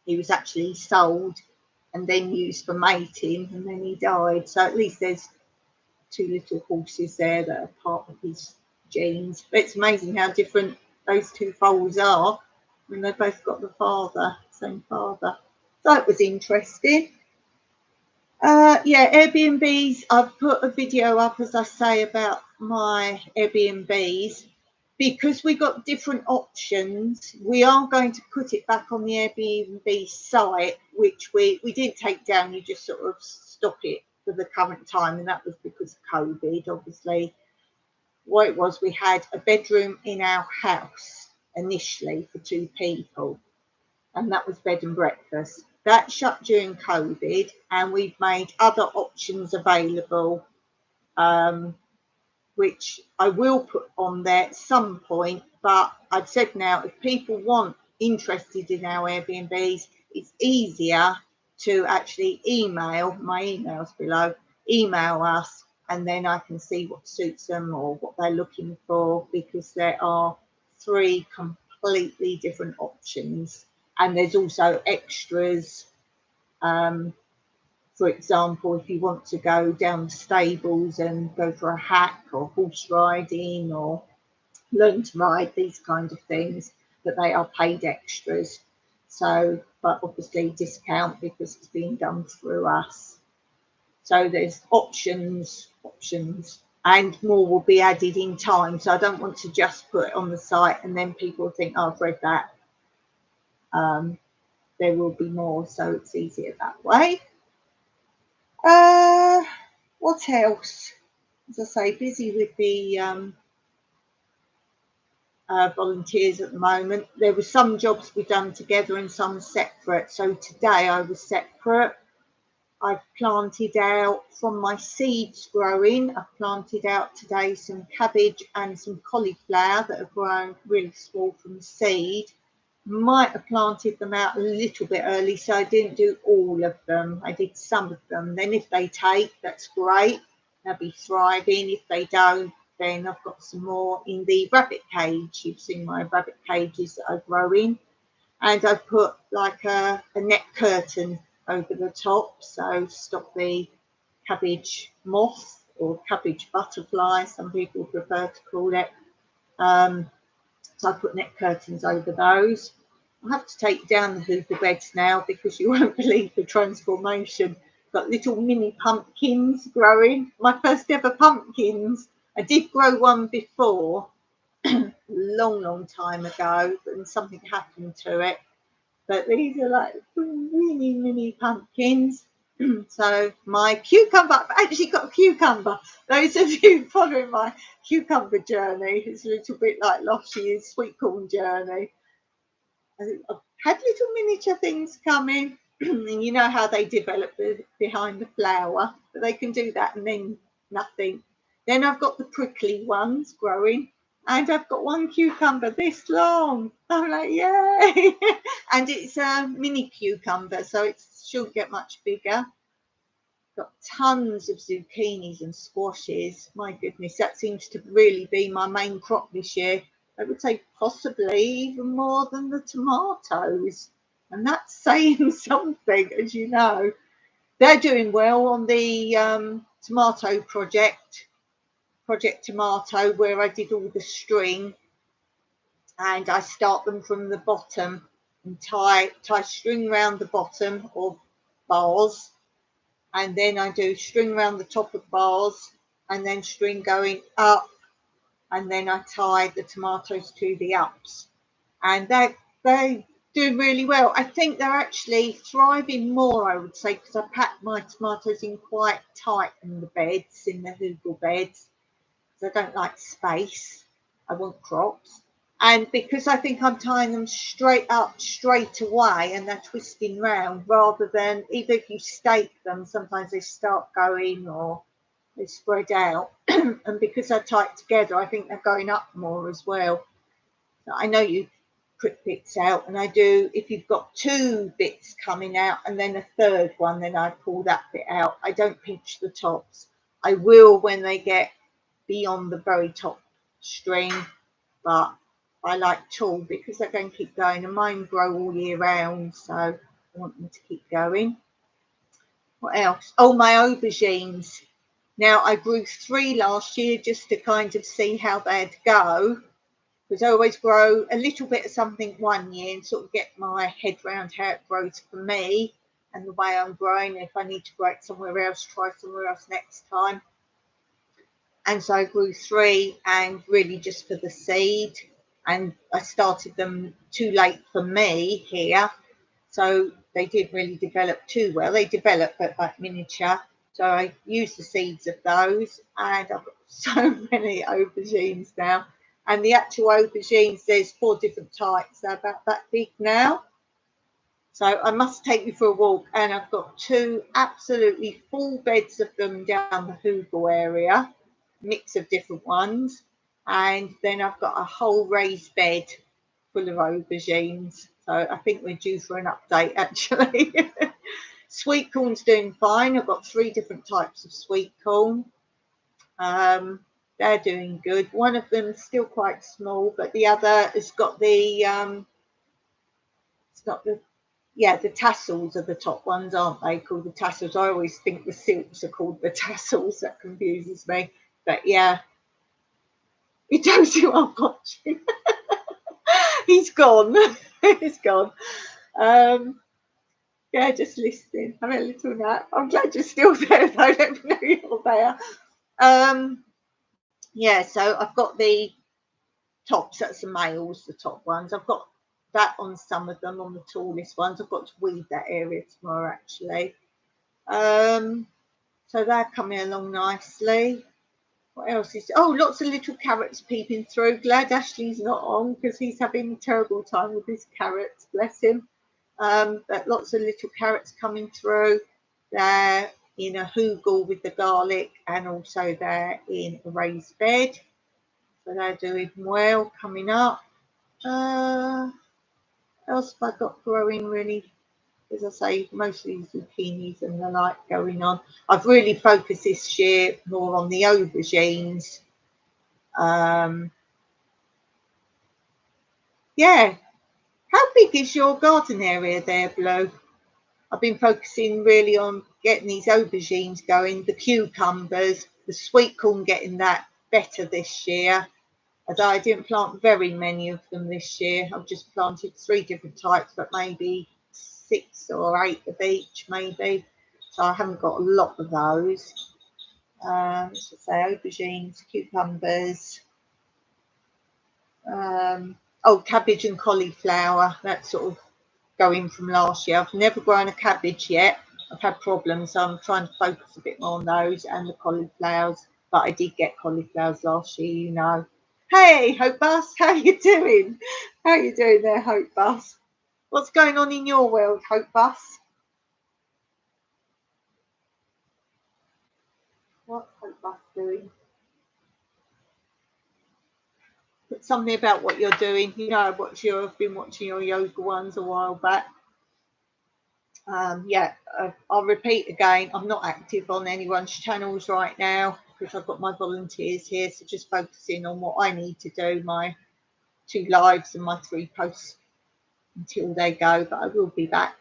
He was actually sold and then used for mating, and then he died. So at least there's two little horses there that are part of his genes. But it's amazing how different those two foals are when they've both got the same father. So it was interesting. Yeah, Airbnbs. I've put a video up, as I say, about my Airbnbs. Because we got different options, we are going to put it back on the Airbnb site, which we didn't take down. You just sort of stop it for the current time, and that was because of COVID, obviously. What it was, we had a bedroom in our house initially for two people, and that was bed and breakfast. That shut during COVID, and we've made other options available, which I will put on there at some point. But I've said now, if people interested in our Airbnbs, it's easier to actually email, my email's below, email us, and then I can see what suits them or what they're looking for, because there are 3 completely different options. And there's also extras. For example, if you want to go down the stables and go for a hack or horse riding or learn to ride, these kind of things, that they are paid extras. So, but obviously discount because it's being done through us. So there's options, and more will be added in time. So I don't want to just put it on the site and then people think, oh, I've read that. There will be more, so it's easier that way. What else? As I say, busy with the volunteers at the moment. There were some jobs we done together and some separate. So today I was separate. I've planted out from my seeds growing. I've planted out today some cabbage and some cauliflower that have grown really small from the seed. Might have planted them out a little bit early, so I didn't do all of them. I did some of them. Then if they take, that's great. They'll be thriving. If they don't, then I've got some more in the rabbit cage. You've seen my rabbit cages that I grow in. And I've put like a net curtain over the top, so stop the cabbage moth or cabbage butterfly, some people prefer to call it. So I put net curtains over those. I have to take down the hoover beds now because you won't believe the transformation. Got little mini pumpkins growing. My first ever pumpkins. I did grow one before, long time ago, and something happened to it. But these are like really mini pumpkins. So my cucumber, I've actually got a cucumber. Those of you following my cucumber journey, it's a little bit like Loshie's sweet corn journey. I've had little miniature things coming, and you know how they develop behind the flower, but they can do that and then nothing. Then I've got the prickly ones growing, and I've got one cucumber this long. I'm like, yay! And it's a mini cucumber, so it shouldn't get much bigger. Got tons of zucchinis and squashes. My goodness, that seems to really be my main crop this year. I would say possibly even more than the tomatoes. And that's saying something, as you know. They're doing well on the tomato project, Project Tomato, where I did all the string. And I start them from the bottom and tie string around the bottom or bars. And then I do string around the top of bars and then string going up, and then I tie the tomatoes to the ups, and they do really well. I think they're actually thriving more, I would say, because I pack my tomatoes in quite tight in the beds, in the hoogle beds, because I don't like space. I want crops. And because I think I'm tying them straight up straight away and they're twisting round, rather than, even if you stake them, sometimes they start going or they spread out. And because they're tight together, I think they're going up more as well. I know you prick bits out, and I do, if you've got 2 bits coming out and then a third one, then I pull that bit out. I don't pinch the tops. I will when they get beyond the very top string, but I like tall because they're going to keep going, and mine grow all year round, so I want them to keep going. What else? Oh, my aubergines. Now, I grew 3 last year just to kind of see how they'd go, because I always grow a little bit of something one year and sort of get my head around how it grows for me and the way I'm growing. If I need to grow it somewhere else, try somewhere else next time. And so I grew 3, and really just for the seed. And I started them too late for me here, so they didn't really develop too well. They develop, but like miniature. So I used the seeds of those, and I've got so many aubergines now. And the actual aubergines, there's 4 different types. They're about that big now. So I must take you for a walk, and I've got 2 absolutely full beds of them down the hoogle area, mix of different ones. And then I've got a whole raised bed full of aubergines. So I think we're due for an update, actually. Sweet corn's doing fine. I've got 3 different types of sweet corn. they're doing good. One of them's still quite small, but the other has got the it's got the the tassels are the top ones, aren't they? Called the tassels. I always think the silks are called the tassels. That confuses me. But yeah, he knows who I'm watching. He's gone. He's gone. Yeah, just listening. I'm a little nap. I'm glad you're still there though. Let me know you're there. Yeah, so I've got the tops, that's the males, the top ones. I've got that on some of them, on the tallest ones. I've got to weed that area tomorrow actually. So they're coming along nicely. What else is lots of little carrots peeping through. Glad Ashley's not on because he's having a terrible time with his carrots, bless him. But lots of little carrots coming through. They're in a hoogle with the garlic, and also they're in a raised bed. So they're doing well, coming up. What else have I got growing really? As I say, mostly zucchinis and the like going on. I've really focused this year more on the aubergines. Yeah. How big is your garden area there, Blue? I've been focusing really on getting these aubergines going, the cucumbers, the sweet corn, getting that better this year. Although I didn't plant very many of them this year. I've just planted 3 different types, but maybe 6 or 8 of each, maybe. So I haven't got a lot of those. Let's just say aubergines, cucumbers, cabbage and cauliflower. That's sort of going from last year. I've never grown a cabbage yet. I've had problems, so I'm trying to focus a bit more on those and the cauliflowers. But I did get cauliflowers last year, you know. Hey, Hope Bus, how you doing? How you doing there, Hope Bus? What's going on in your world, Hope Bus? What's Hope Bus doing? Put something about what you're doing. You know, I've been watching your yoga ones a while back. I'll repeat again, I'm not active on anyone's channels right now because I've got my volunteers here, so just focusing on what I need to do, my 2 lives and my 3 posts until they go, but I will be back.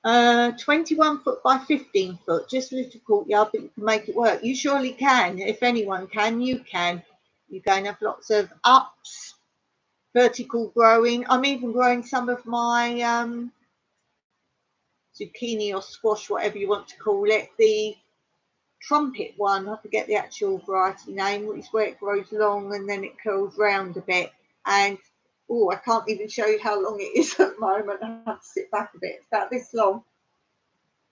21 foot by 15 foot, just a little courtyard, but you can make it work. You surely can. If anyone can, you can. You're going to have lots of ups, vertical growing. I'm even growing some of my zucchini or squash, whatever you want to call it, the trumpet one, I forget the actual variety name, which is where it grows long and then it curls round a bit. And I can't even show you how long it is at the moment. I have to sit back a bit. It's about this long.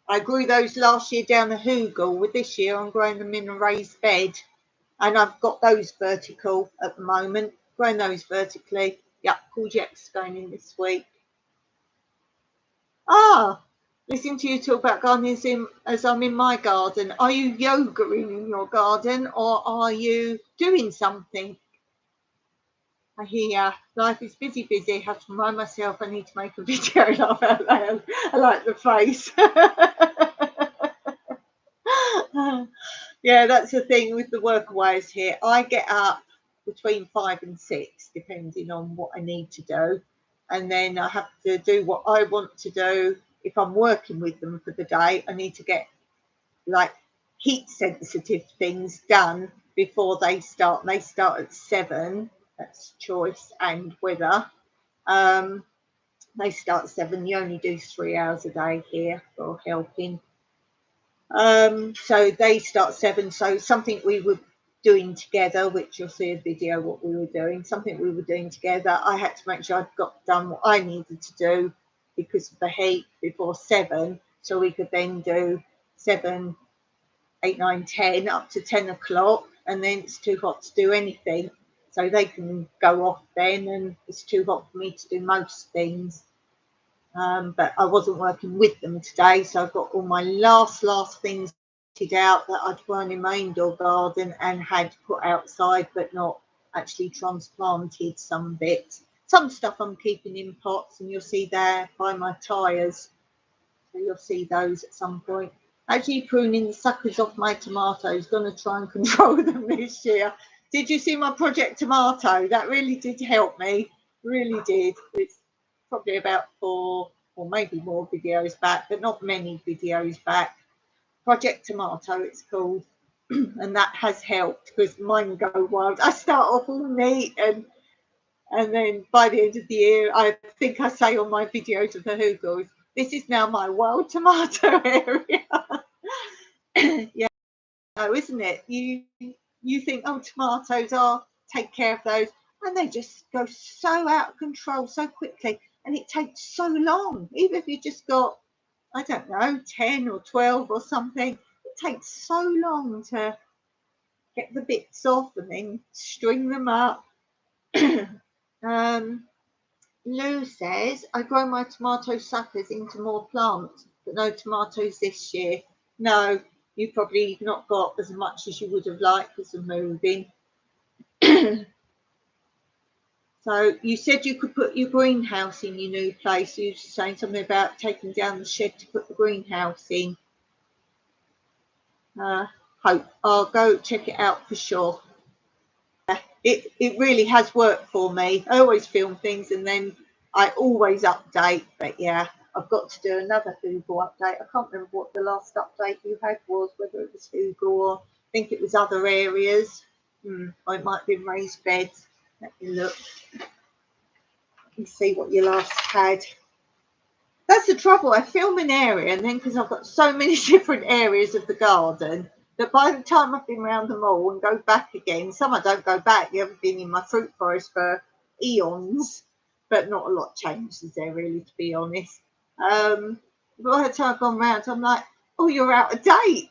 I grew those last year down the hoogle. With this year, I'm growing them in a raised bed, and I've got those vertical at the moment. Growing those vertically. Yep, courgette's going in this week. Listening to you talk about gardening as I'm in my garden. Are you yogaing in your garden, or are you doing something? I hear life is busy. I have to remind myself I need to make a video. Laugh out loud. I like the face. Yeah, that's the thing with the workaways here. I get up between 5 and 6, depending on what I need to do. And then I have to do what I want to do. If I'm working with them for the day, I need to get like heat sensitive things done before they start. They start at 7. That's choice and weather. They start at 7. You only do 3 hours a day here for helping. So they start 7. So something we were doing together, which you'll see a video what we were doing, something we were doing together. I had to make sure I'd got done what I needed to do because of the heat before 7. So we could then do 7, 8, 9, 10 up to 10 o'clock. And then it's too hot to do anything. So they can go off then, and it's too hot for me to do most things. But I wasn't working with them today, so I've got all my last things out that I'd grown in my indoor garden and had put outside, but not actually transplanted some bits. Some stuff I'm keeping in pots, and you'll see there by my tyres. So you'll see those at some point. Actually pruning the suckers off my tomatoes, going to try and control them this year. Did you see my Project Tomato? That really did help me. Really did. It's probably about 4 or maybe more videos back, but not many videos back. Project Tomato, it's called. And that has helped because mine go wild. I start off all neat and then by the end of the year, I think I say on my videos of the Hoogles, this is now my wild tomato area. Yeah, isn't it? You think, oh, tomatoes are, take care of those, and they just go so out of control so quickly, and it takes so long. Even if you just got, I don't know, 10 or 12 or something, it takes so long to get the bits off and then string them up. Lou says, I grow my tomato suckers into more plants, but no tomatoes this year. No, you've probably not got as much as you would have liked because of moving. So you said you could put your greenhouse in your new place. You were saying something about taking down the shed to put the greenhouse in. Hope I'll go check it out for sure. It really has worked for me. I always film things and then I always update, but yeah, I've got to do another Google update. I can't remember what the last update you had was, whether it was Google or I think it was other areas. Or it might have been raised beds. Let me look. Let me see what you last had. That's the trouble. I film an area and then because I've got so many different areas of the garden that by the time I've been around them all and go back again, some I don't go back. You haven't been in my fruit forest for eons, but not a lot changes there really, to be honest. By the time I've gone round, I'm like, oh, you're out of date.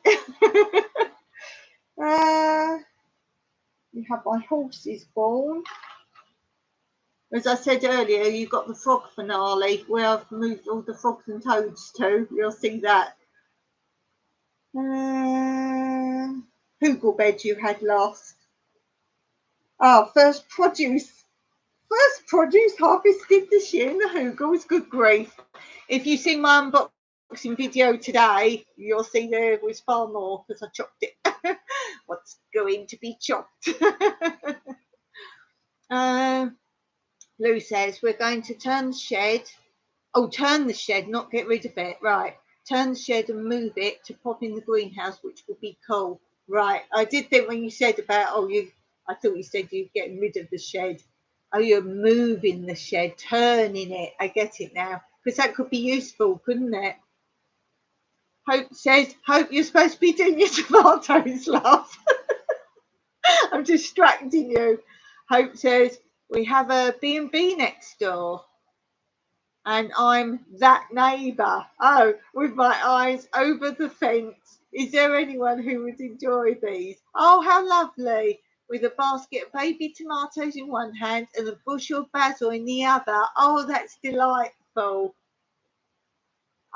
You have my horses born. As I said earlier, you got the frog finale where I've moved all the frogs and toads to. You'll see that. Hoogle bed you had last. First produce harvested this year in the Hoogles. Good grief. If you see my unboxing video today, you'll see there was far more because I chopped it. What's going to be chopped? Lou says we're going to turn the shed. Oh, turn the shed, not get rid of it. Right. Turn the shed and move it to pop in the greenhouse, which will be cool. Right. I did think when you said about, I thought you said you're getting rid of the shed. Oh, you're moving the shed, turning it. I get it now. Because that could be useful, couldn't it? Hope says, Hope you're supposed to be doing your tomatoes, love. I'm distracting you. Hope says, we have a B&B next door. And I'm that neighbour. Oh, with my eyes over the fence. Is there anyone who would enjoy these? Oh, how lovely. With a basket of baby tomatoes in one hand and a bushel of basil in the other. Oh, that's delightful.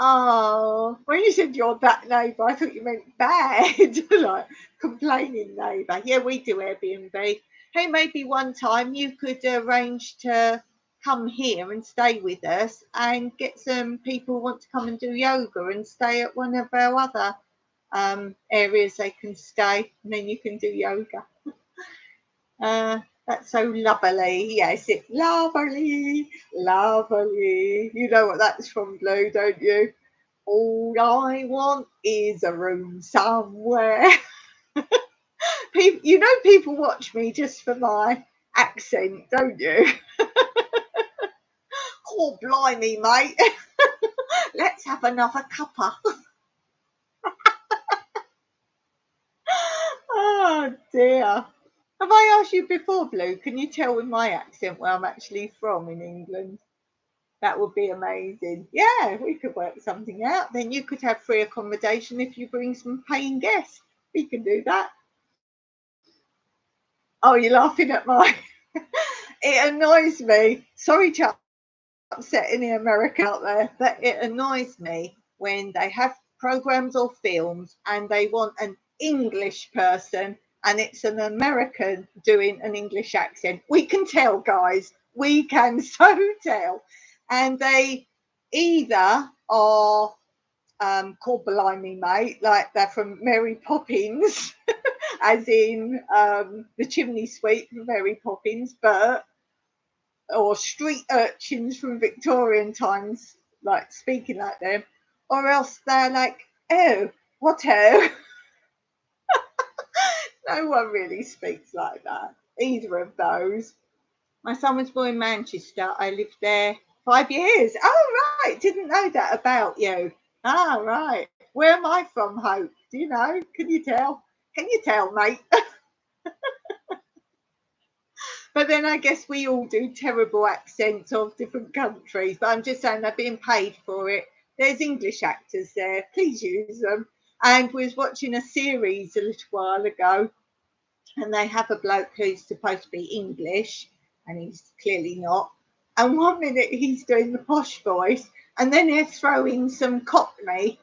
Oh, when you said you're that neighbour, I thought you meant bad, like complaining neighbour. Yeah, we do Airbnb. Hey, maybe one time you could arrange to come here and stay with us and get some people who want to come and do yoga and stay at one of our other areas they can stay and then you can do yoga. That's so lovely. Yes, it's lovely, lovely. You know what that's from, Blue, don't you? All I want is a room somewhere. People watch me just for my accent, don't you? Oh, blimey, mate. Let's have another cuppa. Oh, dear. Have I asked you before, Blue? Can you tell with my accent where I'm actually from in England? That would be amazing. Yeah, we could work something out. Then you could have free accommodation if you bring some paying guests. We can do that. Oh, you're laughing at my... It annoys me. Sorry to upset any American out there, but it annoys me when they have programs or films and they want an English person and it's an American doing an English accent. We can tell, guys. We can so tell. And they either are called Blimey Mate, like they're from Mary Poppins. as in the chimney sweep from Mary Poppins, or street urchins from Victorian times, like speaking like them, or else they're like, oh, what oh? No one really speaks like that, either of those. My son was born in Manchester. I lived there 5 years. Oh, right. Didn't know that about you. Ah, right. Where am I from, Hope? Do you know? Can you tell? Can you tell, mate? But then I guess we all do terrible accents of different countries. But I'm just saying they're being paid for it. There's English actors there. Please use them. And we was watching a series a little while ago, and they have a bloke who's supposed to be English, and he's clearly not. And 1 minute he's doing the posh voice, and then they're throwing some Cockney.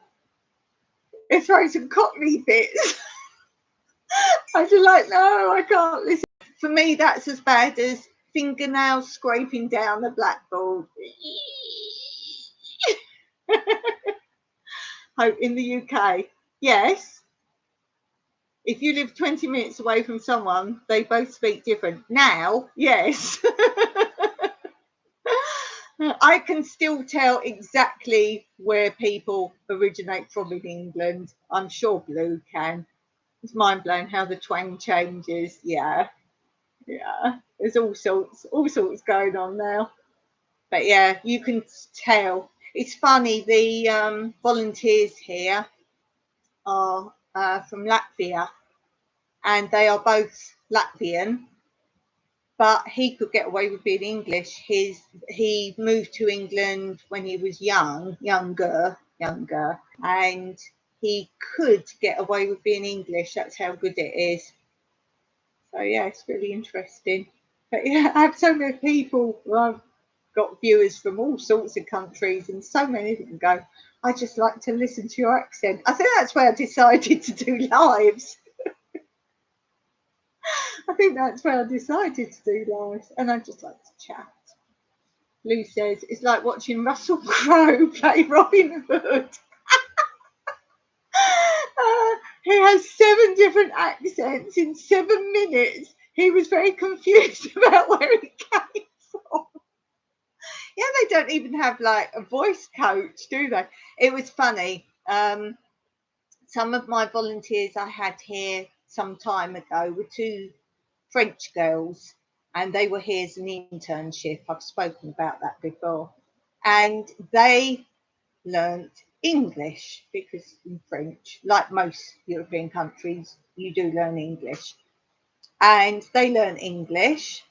They're throwing some Cockney bits. I just like, no, I can't listen. For me, that's as bad as fingernails scraping down the blackboard. Hope in the UK, yes. If you live 20 minutes away from someone, they both speak different. Now, yes. I can still tell exactly where people originate from in England. I'm sure Blue can. It's mind blowing how the twang changes. Yeah, yeah. There's all sorts going on now. But yeah, you can tell. It's funny. The volunteers here are from Latvia, and they are both Latvian. But he could get away with being English. He moved to England when he was younger, and he could get away with being English. That's how good it is. So yeah, it's really interesting. But yeah, I have so many people. I've got viewers from all sorts of countries, and so many of them go, I just like to listen to your accent. I think that's why I decided to do lives. I think that's where I decided to do lives, and I just like to chat. Lou says it's like watching Russell Crowe play Robin Hood. He has 7 different accents in 7 minutes. He was very confused about where he came from. Yeah, they don't even have like a voice coach, do they? It was funny. Some of my volunteers I had here some time ago were 2 French girls, and they were here as an internship. I've spoken about that before. And they learnt English because in French, like most European countries, you do learn English. And they learn English.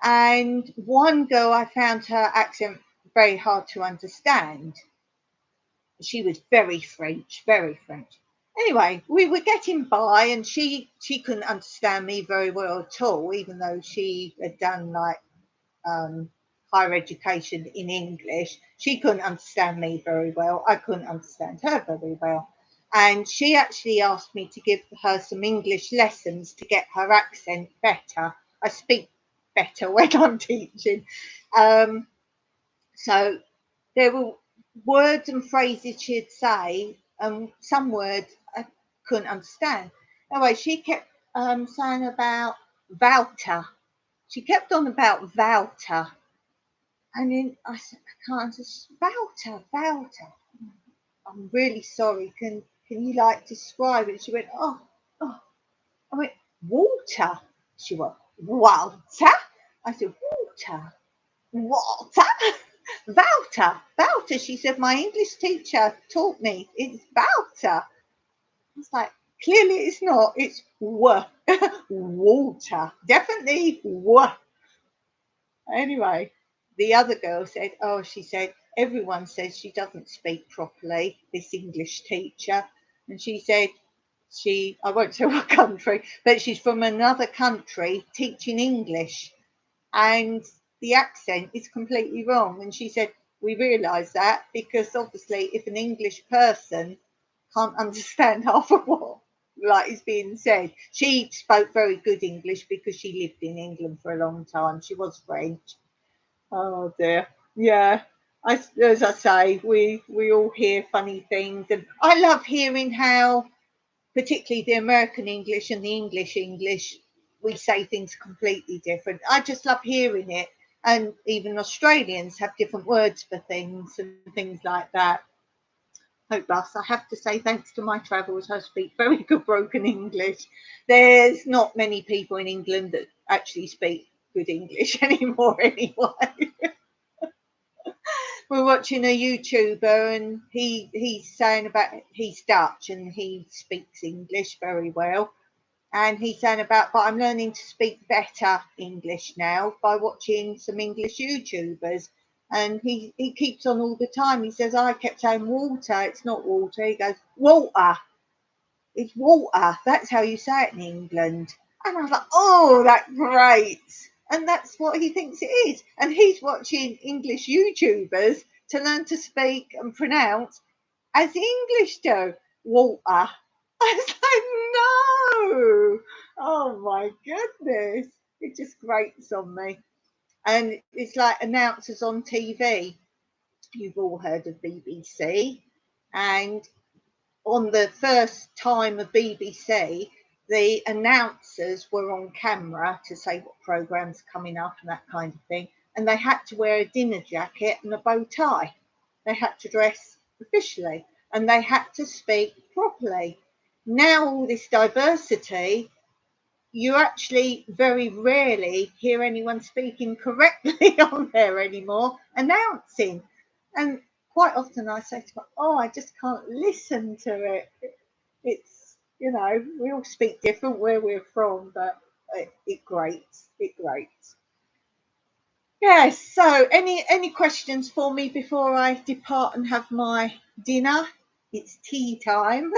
And one girl, I found her accent very hard to understand. She was very French, very French. Anyway, we were getting by, and she couldn't understand me very well at all, even though she had done like higher education in English. She couldn't understand me very well. I couldn't understand her very well. And she actually asked me to give her some English lessons to get her accent better. I speak better when I'm teaching. So there were words and phrases she'd say, and some words I couldn't understand. Anyway, she kept saying about Wouter. She kept on about Wouter. And then I said, I can't understand. Wouter. I'm really sorry. Can you like describe it? She went, oh. I went, water. She went, Walter. I said, water. Wouter. She said, my English teacher taught me it's Wouter. I was like, clearly it's not. It's water. Definitely Anyway, the other girl said, oh, she said, everyone says she doesn't speak properly, this English teacher. And she said, I won't say what country, but she's from another country teaching English. And the accent is completely wrong. And she said, we realise that because obviously if an English person can't understand half of what like is being said. She spoke very good English because she lived in England for a long time. She was French. Oh dear. Yeah. As I say, we all hear funny things, and I love hearing how particularly the American English and the English, we say things completely different. I just love hearing it. And even Australians have different words for things and things like that. Oh, Russ, I have to say, thanks to my travels, I speak very good broken English. There's not many people in England that actually speak good English anymore, anyway. We're watching a YouTuber, and he's saying about, he's Dutch and he speaks English very well. And he's saying about, but I'm learning to speak better English now by watching some English YouTubers. And he keeps on all the time. He says, I kept saying water, it's not water. He goes, water, it's water. That's how you say it in England. And I was like, oh, that's great. And that's what he thinks it is. And he's watching English YouTubers to learn to speak and pronounce as the English do, water. I was like, no. Oh my goodness. It just grates on me. And it's like announcers on TV. You've all heard of BBC. And on the first time of BBC, the announcers were on camera to say what program's coming up and that kind of thing. And they had to wear a dinner jacket and a bow tie. They had to dress officially and they had to speak properly. Now, all this diversity, you actually very rarely hear anyone speaking correctly on there anymore, announcing. And quite often I say to them, oh, I just can't listen to it. It's, you know, we all speak different where we're from, but it grates. It grates. Yes, so any questions for me before I depart and have my dinner? It's tea time.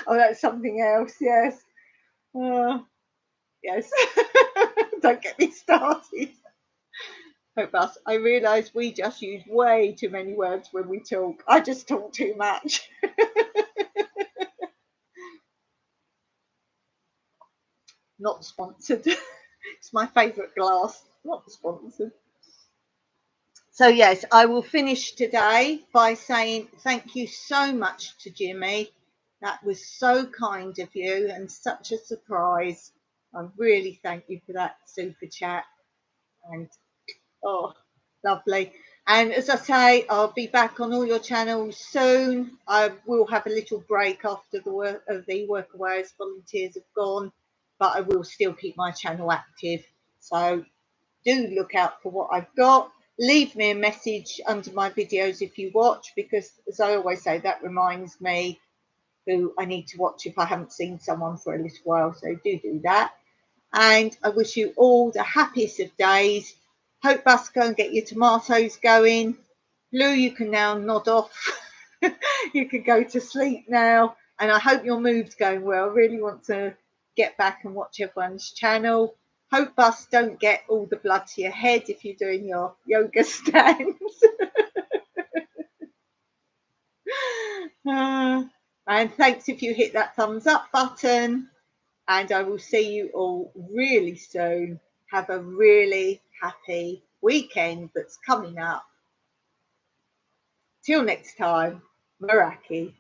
Oh, that's something else, yes. Yes. Don't get me started. Hope us. I realise we just use way too many words when we talk. I just talk too much. Not sponsored. It's my favourite glass. Not sponsored. So yes, I will finish today by saying thank you so much to Jimmy. That was so kind of you and such a surprise. I really thank you for that super chat. And oh, lovely. And as I say, I'll be back on all your channels soon. I will have a little break after the work of the Workaway as volunteers have gone, but I will still keep my channel active. So do look out for what I've got. Leave me a message under my videos if you watch, because as I always say, that reminds me who I need to watch if I haven't seen someone for a little while. So do that. And I wish you all the happiest of days. Hope Bus go and get your tomatoes going. Blue, you can now nod off. You can go to sleep now. And I hope your move's going well. I really want to get back and watch everyone's channel. Hope Bus don't get all the blood to your head if you're doing your yoga stands. And thanks if you hit that thumbs up button. And I will see you all really soon. Have a really happy weekend that's coming up. Till next time, Meraki.